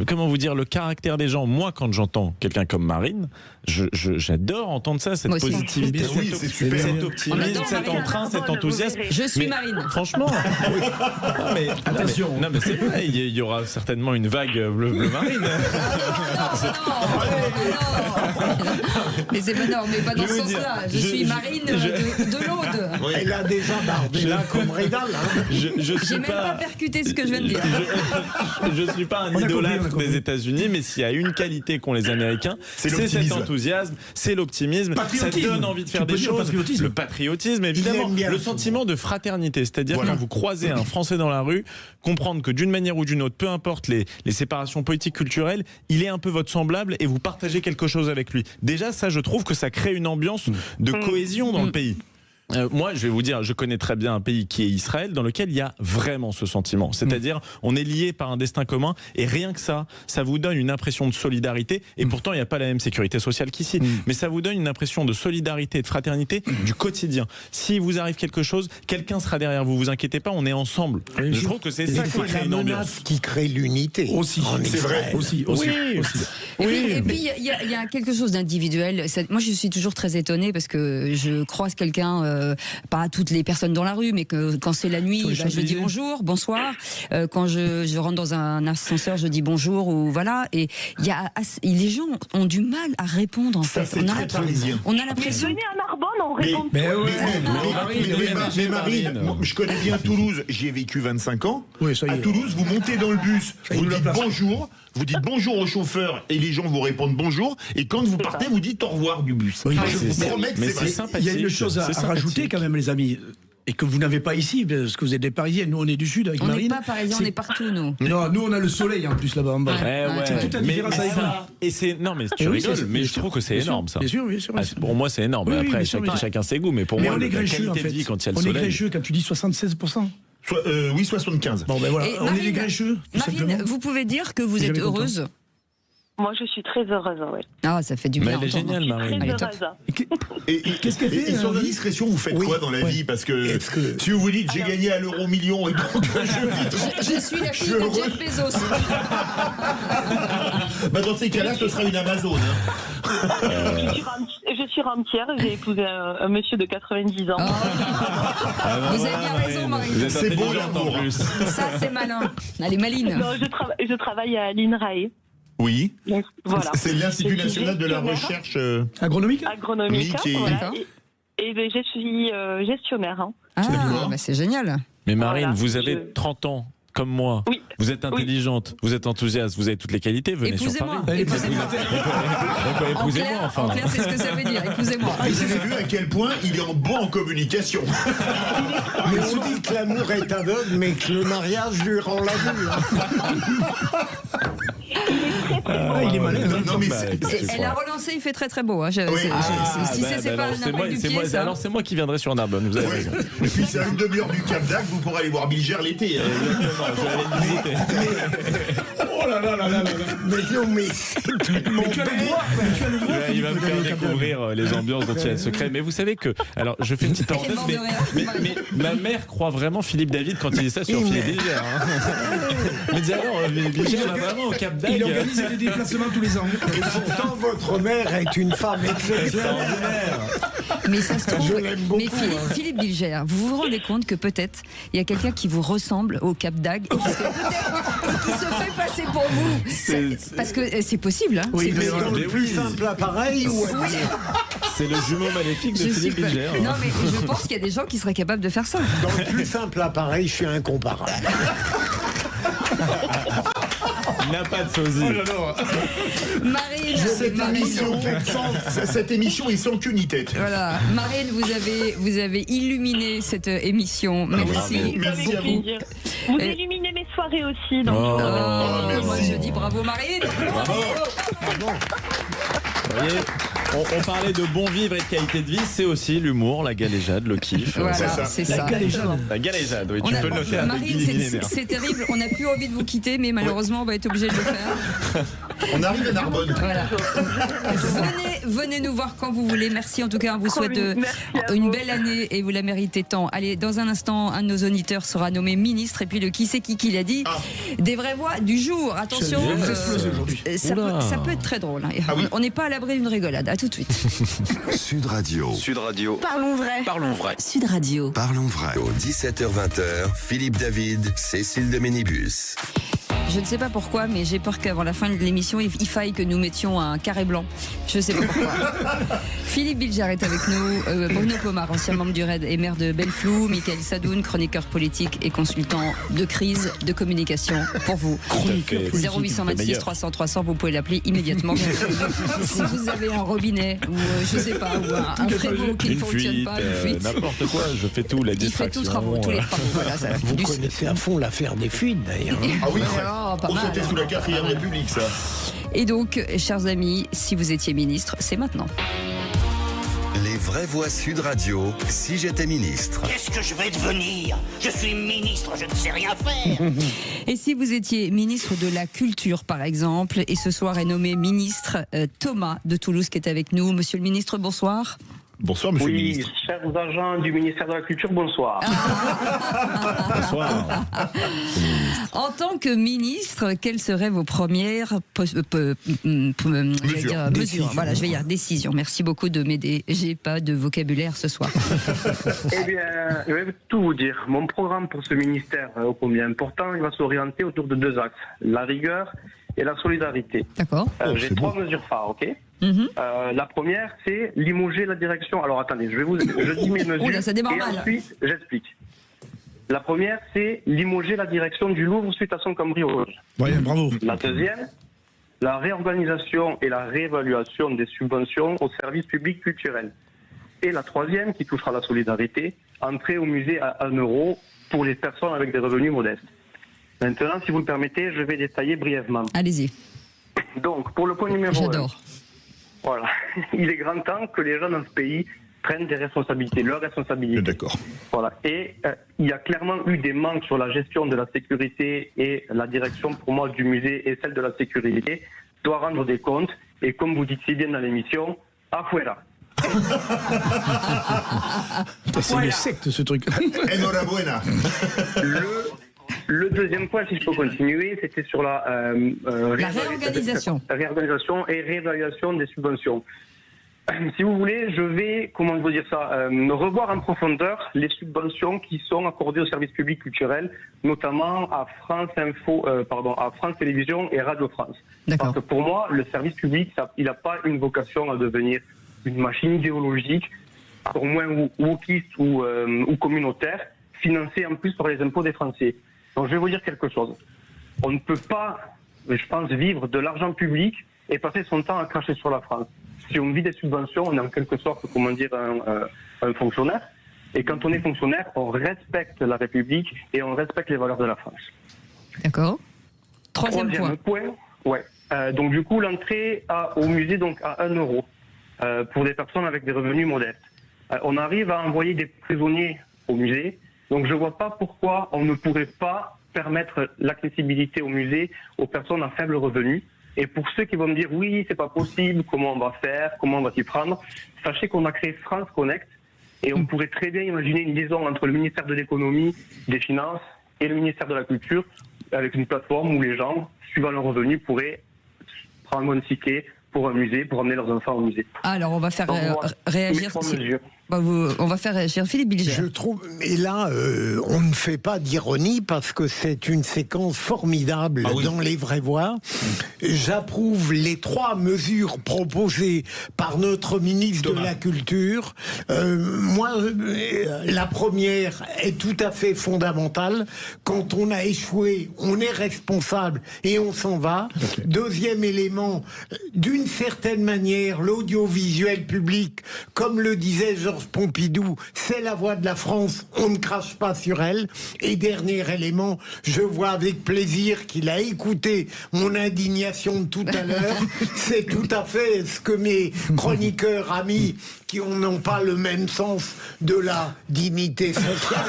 comment vous dire, le caractère des gens. Moi, quand j'entends quelqu'un comme Marine, j'adore entendre ça, cette positivité, cet optimisme, cet entrain, cet enthousiasme. Je suis Marine. Franchement. Mais attention. Non mais c'est vrai, il y aura certainement une vague bleu marine. Mais c'est pas non, mais pas dans ce sens-là. Je suis Marine de l'Aude. Elle a déjà Barbella comme Rédal. J'ai même pas percuté ce que je viens de dire. Je suis pas un idolâtre des États-Unis, mais s'il y a une qualité qu'ont les Américains, c'est cet enthousiasme, c'est l'optimisme, ça donne envie de faire des choses. Le patriotisme, évidemment, le sentiment de fraternité, c'est-à-dire quand vous croisez un Français dans la rue, comprendre que d'une manière ou d'une autre, peu importe les séparations politiques, culturelles, il est un peu votre semblable et vous partagez quelque chose avec lui. Déjà, ça, je trouve que ça crée une ambiance de cohésion dans le pays. Moi, je vais vous dire, je connais très bien un pays qui est Israël, dans lequel il y a vraiment ce sentiment. C'est-à-dire, on est liés par un destin commun, et rien que ça vous donne une impression de solidarité. Et pourtant, il n'y a pas la même sécurité sociale qu'ici. Mais ça vous donne une impression de solidarité et de fraternité du quotidien. Si vous arrive quelque chose, quelqu'un sera derrière vous. Vous inquiétez pas, on est ensemble. Je trouve que c'est ça qui crée une ambiance. Qui crée l'unité. Aussi, c'est vrai. Aussi. Et puis, il y a quelque chose d'individuel. Moi, je suis toujours très étonnée parce que je croise quelqu'un. Pas à toutes les personnes dans la rue, mais que quand c'est la nuit, je dis bonjour, bonsoir. Quand je rentre dans un ascenseur, je dis bonjour ou voilà. Et les gens ont du mal à répondre en fait. On a l'impression. Venez à Narbonne, on répond. Mais Marine, je connais bien Toulouse. J'y ai vécu 25 ans. À Toulouse, vous montez dans le bus, vous dites bonjour. Vous dites bonjour au chauffeur et les gens vous répondent bonjour. Et quand vous partez, vous dites au revoir du bus. Je vous promets que c'est vrai. Il y a une chose à rajouter quand même, les amis. Et que vous n'avez pas ici, parce que vous êtes des Parisiens. Nous, on est du Sud avec Marine. On n'est pas Parisiens, on est partout, nous. Non, nous, on a le soleil en plus là-bas en bas. C'est toute la différence avec ça. Et c'est non, mais tu rigoles, mais je trouve que c'est énorme ça. Bien sûr. Pour moi, c'est énorme. Après, chacun ses goûts, mais pour moi, la qualité de vie quand il y a le soleil. On est grincheux quand tu dis 76%. Oui, 75. Bon, ben voilà, on est des grincheux. Marine, vous pouvez dire que vous êtes heureuse? Moi, je suis très heureuse, oui. Ah, ça fait du bien. Elle est géniale, Marine. Elle est top. Et qu'est-ce qu'elle fait? Et sans indiscrétion, vous faites quoi dans la vie? Parce que si vous vous dites, j'ai gagné à l'euro million et donc je suis la fille de Jeff Bezos. Dans ces cas-là, ce sera une Amazon. Je suis rentière, j'ai épousé un monsieur de 90 ans. Vous avez bien raison, Marine. C'est beau l'amour. Ça, c'est malin. Elle est maline. Non, je travaille à l'INRAE. Oui. Donc, voilà. C'est l'Institut national de la recherche agronomique. Voilà. Et je suis gestionnaire. C'est génial. Mais Marine, vous avez 30 ans. Comme moi, vous êtes intelligente, vous êtes enthousiaste, vous avez toutes les qualités, venez sur Paris. Épousez-moi. Épousez-moi, enfin. En clair, c'est ce que ça veut dire, épousez-moi. Vous avez vu à quel point il est en bon en communication. Mais on dit que l'amour est aveugle, mais que le mariage lui rend la vue. Il est malin. Non, mais Elle a relancé, il fait très très beau. Hein. Si c'est pas un appel du pied, ça. Alors c'est moi qui viendrai sur Narbonne, vous avez raison. Et puis c'est à une demi-heure du Cap d'Agde, vous pourrez aller voir Bilger l'été. Exactement, je vais aller le visiter. Oh là là là là là. Mais non, mais c'est tellement tu as le droit. Il va me faire découvrir les ambiances dont il y a le secret. Mais vous savez que, alors je fais une petite parenthèse, mais ma mère croit vraiment Philippe David quand il dit ça sur Philippe Bilger. Mais dis alors, Bilger va vraiment au Cap d'Agde. Il organise des déplacements tous les ans. Et pourtant, votre mère est une femme extraordinaire. Mais ça se trouve. Je l'aime beaucoup. Mais Philippe Bilger, vous vous rendez compte que peut-être il y a quelqu'un qui vous ressemble au Cap d'Agde et qui se fait passer pour vous. Parce que c'est possible. Hein. Oui, mais dans le plus simple appareil. C'est le jumeau maléfique de Philippe Bilger. Non, mais je pense qu'il y a des gens qui seraient capables de faire ça. Dans le plus simple appareil, je suis incomparable. Il n'a pas de sosie. Marine, cette émission est sans queue ni tête. Voilà, Marine, vous avez illuminé cette émission. Merci beaucoup. Vous illuminez mes soirées aussi. Donc moi je dis bravo Marine. Bravo. Vous voyez, on parlait de bon vivre et de qualité de vie, c'est aussi l'humour, la galéjade, le kiff. Voilà, c'est ça. La galéjade, oui, tu peux le faire. Marine, c'est terrible, on n'a plus envie de vous quitter, mais malheureusement, on va être obligé de le faire. On arrive à Narbonne. Voilà. Venez nous voir quand vous voulez. Merci en tout cas, on vous souhaite une belle année et vous la méritez tant. Allez, dans un instant, un de nos auditeurs sera nommé ministre et puis le qui c'est qui l'a dit. Des vraies voix du jour. Attention, ça peut être très drôle. Hein. On n'est pas à l'abri d'une rigolade. À tout de suite. Sud Radio. Parlons vrai. Sud Radio. Parlons vrai. Au 17h-20h, Philippe David, Cécile de Ménibus. Je ne sais pas pourquoi, mais j'ai peur qu'avant la fin de l'émission, il faille que nous mettions un carré blanc. Je ne sais pas pourquoi. Philippe Bilger est avec nous, Bruno Pomar, ancien membre du RAID et maire de Belleflou, Michael Sadoun, chroniqueur politique et consultant de crise, de communication pour vous. 0826 300 300, vous pouvez l'appeler immédiatement. Si vous avez un robinet ou je ne sais pas, ou un frigo qui ne fonctionne pas, une fuite. N'importe quoi, je fais tout, la distraction. Il fait tous les travaux. Voilà, ça, vous connaissez à fond l'affaire des fuites d'ailleurs. Ah oui, c'était sous la 4e République, ça. Et donc, chers amis, si vous étiez ministre, c'est maintenant. Les vraies voix Sud Radio, si j'étais ministre. Qu'est-ce que je vais devenir? Je suis ministre, je ne sais rien faire. Et si vous étiez ministre de la Culture, par exemple, et ce soir est nommé ministre Thomas de Toulouse qui est avec nous. Monsieur le ministre, bonsoir. Bonsoir, monsieur le ministre. Oui, chers agents du ministère de la Culture, bonsoir. Bonsoir. En tant que ministre, quelles seraient vos premières mesures? Voilà, je vais dire décision. Merci beaucoup de m'aider. J'ai pas de vocabulaire ce soir. Eh bien, je vais tout vous dire. Mon programme pour ce ministère, ô combien important, il va s'orienter autour de 2 axes. La rigueur et la solidarité. D'accord. J'ai 3 mesures phares, ok? La première, c'est limoger la direction. Alors attendez, je dis mes mesures. Oula, ça démarre et mal. Ensuite, j'explique. La première, c'est limoger la direction du Louvre suite à son cambriolage. Ouais, bravo. La deuxième, la réorganisation et la réévaluation des subventions aux services publics culturels. Et la troisième, qui touchera la solidarité, entrée au musée à 1 euro pour les personnes avec des revenus modestes. Maintenant, si vous le permettez, je vais détailler brièvement. Allez-y. Donc, pour le point numéro 1. J'adore. Voilà. Il est grand temps que les gens dans ce pays prennent des responsabilités, leurs responsabilités. D'accord. Voilà. Et il y a clairement eu des manques sur la gestion de la sécurité et la direction, pour moi, du musée et celle de la sécurité doit rendre des comptes. Et comme vous dites si bien dans l'émission, afuera. C'est une secte, ce truc. Enhorabuena. Le deuxième point, si je peux continuer, c'était sur la réorganisation. Réorganisation et réévaluation des subventions. Si vous voulez, je vais, comment je veux dire ça, revoir en profondeur les subventions qui sont accordées aux services publics culturels, notamment à France Télévisions et Radio France. Parce que pour moi, le service public, il n'a pas une vocation à devenir une machine idéologique, au moins wokiste ou communautaire, financée en plus par les impôts des Français. Donc je vais vous dire quelque chose. On ne peut pas, je pense, vivre de l'argent public et passer son temps à cracher sur la France. Si on vit des subventions, on est en quelque sorte, comment dire, un fonctionnaire. Et quand on est fonctionnaire, on respecte la République et on respecte les valeurs de la France. D'accord. Troisième point. Donc du coup, l'entrée au musée donc à 1 euro pour des personnes avec des revenus modestes. On arrive à envoyer des prisonniers au musée, donc je vois pas pourquoi on ne pourrait pas permettre l'accessibilité au musée aux personnes à faible revenu. Et pour ceux qui vont me dire oui, c'est pas possible, comment on va faire, comment on va s'y prendre, sachez qu'on a créé France Connect et on pourrait très bien imaginer une liaison entre le ministère de l'économie, des finances et le ministère de la culture avec une plateforme où les gens, suivant leurs revenus, pourraient prendre un ticket pour un musée, pour emmener leurs enfants au musée. Alors on va faire réagir. On va faire réagir Philippe Bilger. Je trouve, et là, on ne fait pas d'ironie parce que c'est une séquence formidable dans Les Vraies Voix. J'approuve les 3 mesures proposées par notre ministre de la Culture. Moi, la première est tout à fait fondamentale. Quand on a échoué, on est responsable et on s'en va. Deuxième élément, d'une certaine manière, l'audiovisuel public, comme le disait Georges Pompidou, c'est la voix de la France, on ne crache pas sur elle. Et dernier élément, je vois avec plaisir qu'il a écouté mon indignation de tout à l'heure. C'est tout à fait ce que mes chroniqueurs amis qui n'ont pas le même sens de la dignité sociale.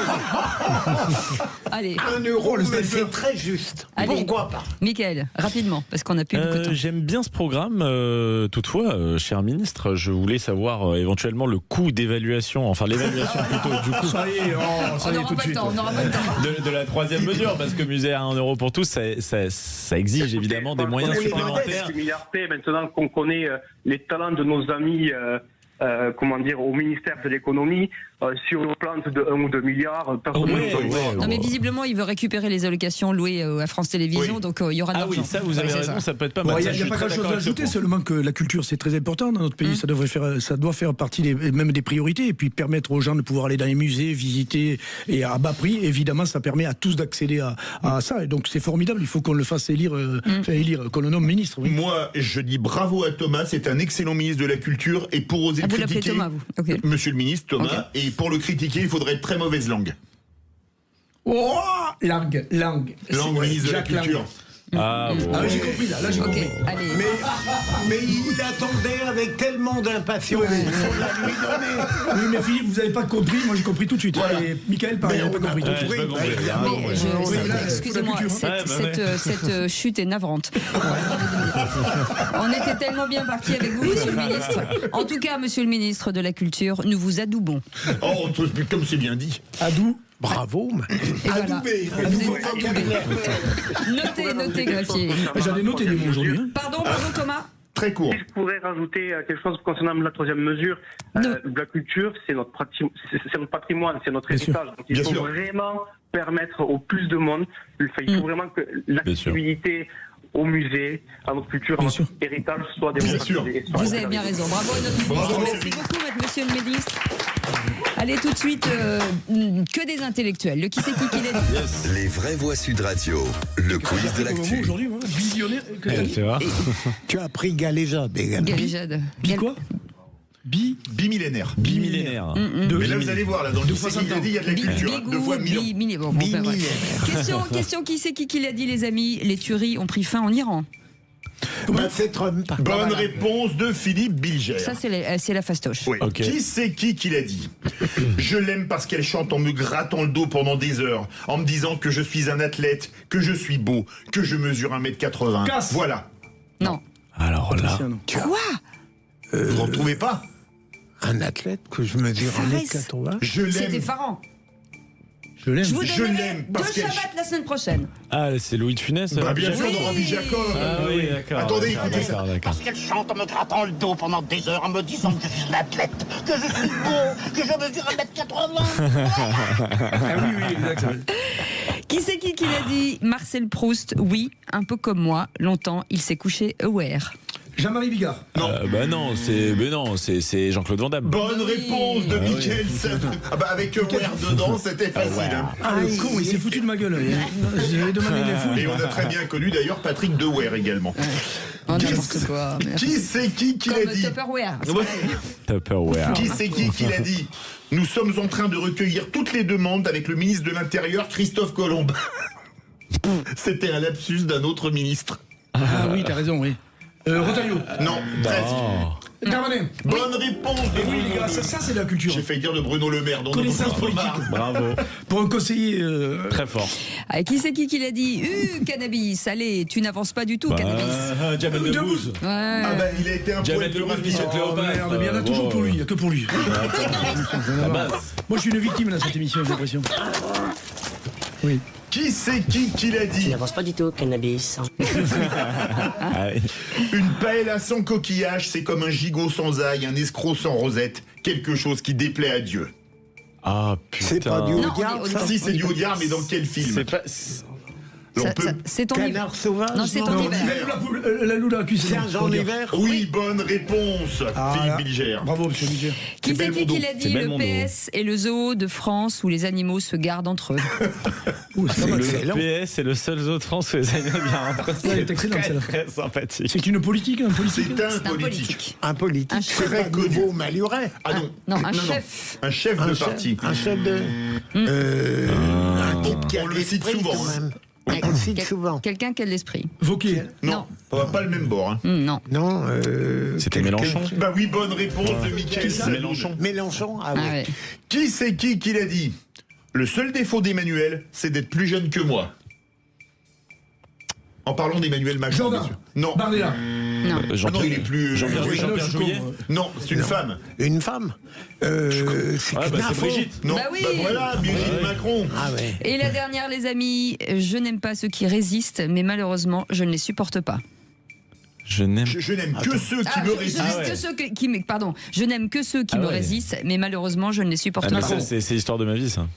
Allez. 1 euro, mais c'est très juste. Allez. Pourquoi pas? Mickaël, rapidement, parce qu'on n'a plus beaucoup de temps. J'aime bien ce programme. Toutefois, cher ministre, je voulais savoir éventuellement le coût d'évaluation, enfin l'évaluation plutôt du coup. Ça y est, tout de suite. De la 3e mesure, parce que musée à 1 euro pour tous, ça exige évidemment des moyens supplémentaires. Maintenant qu'on connaît les talents de nos amis au ministère de l'économie, sur une plante de 1 ou 2 milliards, personne Non mais visiblement il veut récupérer les allocations louées à France Télévisions, donc il y aura de l'argent. Ah oui, ça vous avez raison, ça peut être pas mal. Il n'y a pas grand chose à ajouter, seulement que la culture c'est très important dans notre pays, ça doit faire partie même des priorités, et puis permettre aux gens de pouvoir aller dans les musées, visiter, et à bas prix, évidemment ça permet à tous d'accéder à ça, et donc c'est formidable, il faut qu'on le fasse élire, qu'on le nomme ministre. Oui. Moi je dis bravo à Thomas, c'est un excellent ministre de la Culture, et pour oser vous critiquer, Thomas, vous. Okay. Monsieur le ministre Thomas, et pour le critiquer, il faudrait être très mauvaise langue. Oh, langue. Langue ministre de la Culture. J'ai compris là j'ai compris. Allez. Mais il attendait avec tellement d'impatience. Il faut la lui donner. Oui, mais Philippe, vous n'avez pas compris, moi j'ai compris tout de suite. Voilà. Et Mickaël, pareil, n'a pas compris tout de suite. Excusez-moi, cette chute est navrante. On était tellement bien partis avec vous, monsieur le ministre. En tout cas, monsieur le ministre de la Culture, nous vous adoubons. Oh, comme c'est bien dit. Adou. Bravo. Adoubé. Notez, greffier. J'en ai noté des mots aujourd'hui. Pardon, Thomas. Très court. Si je pourrais rajouter quelque chose concernant la 3e mesure, la culture, c'est notre patrimoine, c'est notre héritage. Donc il faut vraiment permettre au plus de monde, il faut vraiment que l'accessibilité au musée, à notre culture, à notre héritage soit démocratisé. Vous avez bien raison. Bravo à notre ministre. Merci beaucoup, monsieur le ministre. Allez, tout de suite, que des intellectuels. Le qui c'est qui l'a dit. Les Vraies Voix Sud Radio, le quiz de l'actu. Aujourd'hui, visionnaire. Tu as pris galéjade également. Galéjade. Quoi Bimillénaire. Mais là, vous allez voir, là, dans le lycée, il y a de la culture. 2 fois 1000 ans. Question, qui c'est qui l'a dit, les amis? Les tueries ont pris fin en Iran. C'est Trump. Bonne réponse de Philippe Bilger. Ça, c'est la fastoche. Oui. Okay. Qui c'est qui l'a dit? Je l'aime parce qu'elle chante en me grattant le dos pendant des heures, en me disant que je suis un athlète, que je suis beau, que je mesure 1m80. Casse. Voilà. Non. Alors là. Quoi? Vous n'en trouvez pas? Un athlète que je mesure 1m80. Je l'aime. C'est effarant. Je l'aime. Je vous donnerai l'aime 2 Shabbats la semaine prochaine. Ah, c'est Louis de Funès. Bien sûr, dans Rabbi Jacob. Ah oui, d'accord. Attendez, écoutez ça. Parce qu'elle chante en me grattant le dos pendant des heures, en me disant que je suis un athlète, que je suis beau, que je mesure 1m80. Oui, exactement. Qui c'est qui l'a dit? Marcel Proust, oui, un peu comme moi. Longtemps, il s'est couché aware. Jean-Marie Bigard. Non, c'est Jean-Claude Van Damme. Bonne réponse de Mickaël. Avec Aware dedans, c'était facile. Le con, il s'est foutu de ma gueule. J'ai demandé les fouilles. Et on a très bien connu d'ailleurs Patrick Dewar également. Qui c'est qui l'a dit? Tupperware. Qui c'est qui l'a dit? Nous sommes en train de recueillir toutes les demandes avec le ministre de l'Intérieur, Christophe Colomb. C'était un lapsus d'un autre ministre. Ah oui, t'as raison, oui. Rotaillot. Non, presque. Darmanin. Bonne réponse de Oui, Bruno les gars, Le Maire. ça c'est la culture. J'ai failli dire de Bruno Le Maire. Connaissance politique. Bravo. Pour un conseiller. Très fort. Ah, qui c'est qui l'a dit cannabis, allez, tu n'avances pas du tout, cannabis. Jamel Debbouze. Ouais. Ah bah il a été un Jamel poil plus Debbouze, rapide. Michel Oh, Cléopâtre. merde, mais il y en a toujours pour lui, il n'y a que pour lui. Moi je suis une victime dans cette émission, j'ai l'impression. Oui. Qui c'est qui l'a dit? Tu n'avances pas du tout, cannabis. Une paella sans coquillage, c'est comme un gigot sans ail, un escroc sans rosette, quelque chose qui déplaît à Dieu. Ah putain. C'est pas du Non, Audiard, ça Si, c'est du Audiard, mais dans quel film? C'est pas. C'est ton Canard sauvage. Non, c'est ton Non, hiver. la loula cuisse. Sergent l'hiver. Oui, bonne réponse, Philippe Bilger. Bravo, monsieur Bilger. Qui c'est Belmondo. qui l'a dit? C'est Le Belmondo. PS et le zoo de France où les animaux se gardent entre eux. Le PS, c'est le seul zoo de France où les animaux bien entre eux. Elle est excellente, celle-là. Très sympathique. C'est une politique, un politique. C'est un C'est un politique. politique. Un politique. Un C'est chef. pas nouveau Maluret. Ah non. Non, un chef. Un chef de parti. Un chef de. Un type qui a On le de cite l'esprit, souvent, quand hein. même. On le cite souvent. Quelqu'un qui a de l'esprit. Vauquier. Non, on va pas le même bord. Hein. Non. Non. C'était quelqu'un- Mélenchon. Bah oui, bonne réponse de Mickaël Mélenchon. Mélenchon. Ah Ah oui. ouais. Qui c'est qui l'a dit? Le seul défaut d'Emmanuel, c'est d'être plus jeune que moi. En parlant d'Emmanuel Macron, Jourdain. bien sûr. Non. Bardella. Non. Ah non, il est plus. Jean-Pierre Jouyet. Non, c'est une femme. Une femme. C'est Ouais, bah, c'est Knafo. Brigitte. Non. Bah oui. voilà, Brigitte Macron. Ah ouais. Et la dernière, les amis, je n'aime pas ceux qui résistent, mais malheureusement, je ne les supporte pas. Je n'aime. Je n'aime que ceux qui me résistent. Pardon, je n'aime que ceux qui Ah me ouais. résistent, mais malheureusement, je ne les supporte Ah, mais pas. ça, c'est l'histoire de ma vie, ça.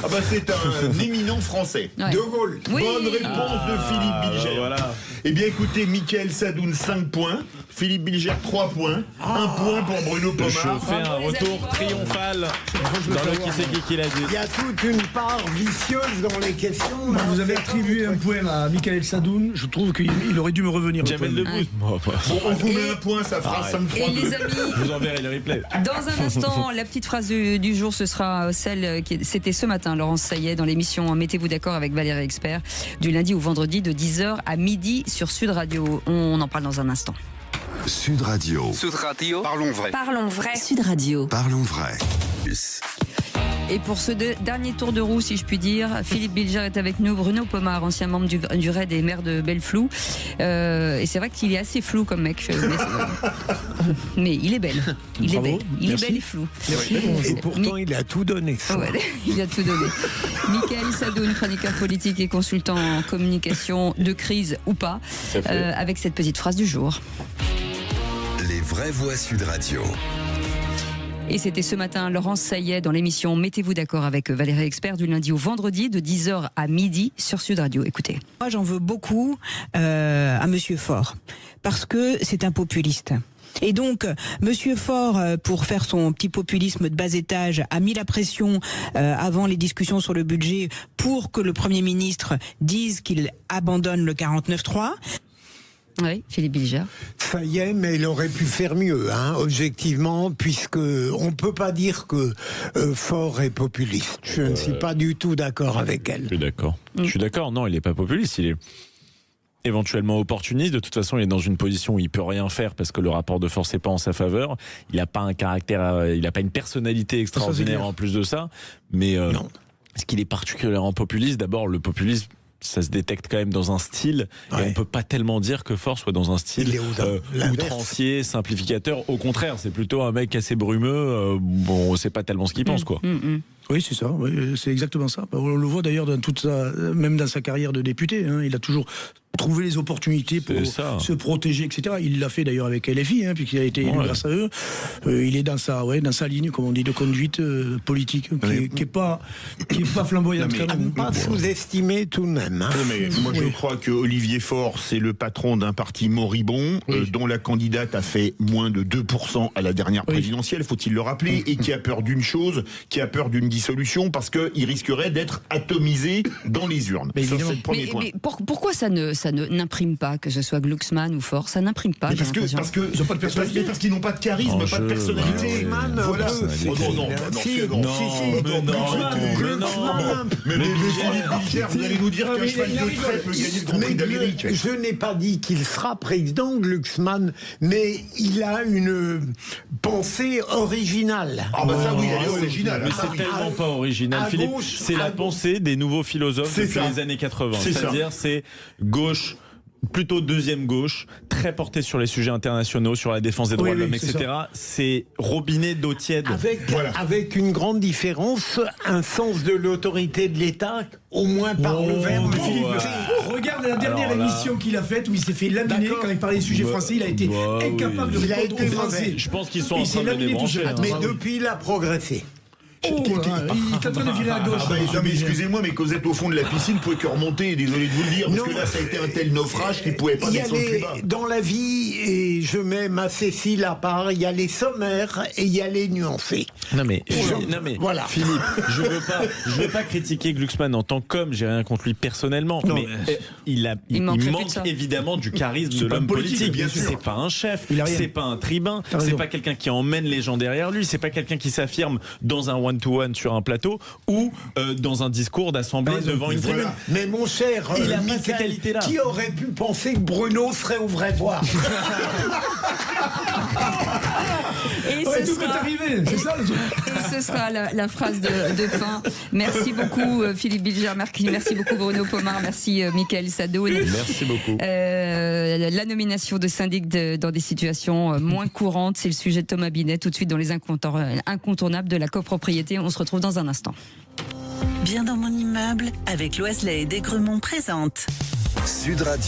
Ah bah c'est un éminent français. Ouais. De Gaulle. Oui. Bonne réponse de Philippe Bilger. Voilà. Eh bien écoutez, Mickaël Sadoun 5 points, Philippe Bilger 3 points, 1 point pour Bruno Je Pomar. fais un retour triomphal dans le qui c'est qui l'a dit. Il y a toute une part vicieuse dans les questions. Moi, vous avez attribué un point à Mickaël Sadoun. Je trouve qu'il aurait dû me revenir. Jamel Debbouze. Bon, on vous met un point, ça fera Arrête. 5-3. Et les amis, Je vous enverrai le replay. dans un instant, la petite phrase du jour, ce sera celle qui c'était ce matin, Laurence Saillet, dans l'émission Mettez-vous d'accord avec Valérie Expert, du lundi au vendredi de 10h à midi sur Sud Radio. On en parle dans un instant. Sud Radio. Sud Radio. Parlons vrai. Parlons vrai. Sud Radio. Parlons vrai. Et pour ce dernier tour de roue, si je puis dire, Philippe Bilger est avec nous, Bruno Pomar, ancien membre du RAID et maire de Belleflou. Et c'est vrai qu'il est assez flou comme mec. Mais il est belle. Il Bravo. est belle. Il Merci. est belle et flou. Et pourtant, il a tout donné. ça. Ouais, il a tout donné. Mickaël Sadoun, chroniqueur politique et consultant en communication de crise ou pas, avec cette petite phrase du jour. Les vraies voix Sud Radio. Et c'était ce matin Laurence Saillet dans l'émission Mettez-vous d'accord avec Valérie Expert du lundi au vendredi de 10h à midi sur Sud Radio. Écoutez. Moi, j'en veux beaucoup à Monsieur Faure parce que c'est un populiste. Et donc, Monsieur Faure, pour faire son petit populisme de bas étage, a mis la pression avant les discussions sur le budget pour que le Premier ministre dise qu'il abandonne le 49.3. Oui, Philippe Bilger. Ça y est, mais il aurait pu faire mieux, hein, objectivement, puisque on peut pas dire que Faure est populiste. Je ne suis pas du tout d'accord avec elle. Je suis d'accord. Je suis d'accord. Non, il n'est pas populiste. Il est éventuellement opportuniste. De toute façon, il est dans une position où il peut rien faire parce que le rapport de force n'est pas en sa faveur. Il n'a pas un caractère, il n'a pas une personnalité extraordinaire en plus de ça. Mais est-ce qu'il est particulièrement populiste? D'abord, le populisme, ça se détecte quand même dans un style, et on peut pas tellement dire que Faure soit dans un style outrancier, simplificateur. Au contraire, c'est plutôt un mec assez brumeux. Bon, on sait pas tellement ce qu'il pense, quoi. Oui, c'est ça. Oui, c'est exactement ça. On le voit d'ailleurs dans toute même dans sa carrière de député. Hein, il a toujours trouvé les opportunités pour se protéger, etc. Il l'a fait d'ailleurs avec LFI, hein, puisqu'il a été élu grâce à eux. Il est dans sa ligne, comme on dit, de conduite politique, qui est pas flamboyante. À ne pas sous-estimer tout de même. Hein. Mais moi, je crois que Olivier Faure, c'est le patron d'un parti moribond, dont la candidate a fait moins de 2% à la dernière présidentielle, faut-il le rappeler, et qui a peur d'une chose, qui a peur d'une dissolution, parce qu'il risquerait d'être atomisé dans les urnes. Ça, c'est le premier point. Mais pourquoi ça ne ça n'imprime pas, que ce soit Glucksmann ou Faure, ça n'imprime pas. Parce qu'ils n'ont pas de personnalité. Parce qu'ils n'ont pas de charisme, pas de personnalité. Voilà. Vous allez nous dire qu'un cheval de trait peut gagner le Grand Prix d'Amérique. Je n'ai pas dit qu'il sera président, Glucksmann, mais il a une pensée originale. Ah bah ça oui, elle est originale. Mais c'est tellement pas original, Philippe. C'est la pensée des nouveaux philosophes depuis les années 80. C'est-à-dire, c'est gauche, plutôt deuxième gauche, très porté sur les sujets internationaux, sur la défense des droits de l'homme, etc. C'est robinet d'eau tiède. Avec une grande différence, un sens de l'autorité de l'État, au moins par le verbe. Regarde la dernière émission qu'il a faite où il s'est fait laminer quand il parlait des sujets français. Il a été incapable de répondre aux Français. Je pense qu'ils sont en train de les débrancher. Mais depuis, il a progressé. Il est en train de filer à gauche. Excusez-moi, mais quand vous êtes au fond de la piscine, vous pouvez que remonter. Désolé de vous le dire, parce que là, ça a été un tel naufrage qu'il ne pouvait pas descendre plus bas. Dans la vie, et je mets ma Cécile à part, il y a les sommaires et il y a les nuancés. Non mais voilà. Philippe, je veux pas critiquer Glucksmann en tant qu'homme, j'ai rien contre lui personnellement, mais il manque évidemment du charisme de l'homme politique. C'est pas un chef, c'est pas un tribun, c'est pas quelqu'un qui emmène les gens derrière lui, c'est pas quelqu'un qui s'affirme dans un one-to-one sur un plateau ou dans un discours d'assemblée devant une tribune. Mais mon cher Michael, qui aurait pu penser que Bruno serait au vrai voir? Et ce sera la phrase de fin. Merci beaucoup Philippe Bilger, merci beaucoup Bruno Pomar, merci Michael Sadoun. Merci beaucoup. La nomination de syndic dans des situations moins courantes, c'est le sujet de Thomas Binet, tout de suite dans les incontournables de la copropriété. On se retrouve dans un instant. Bien dans mon immeuble, avec Loiselet et Desgremont présente Sud Radio.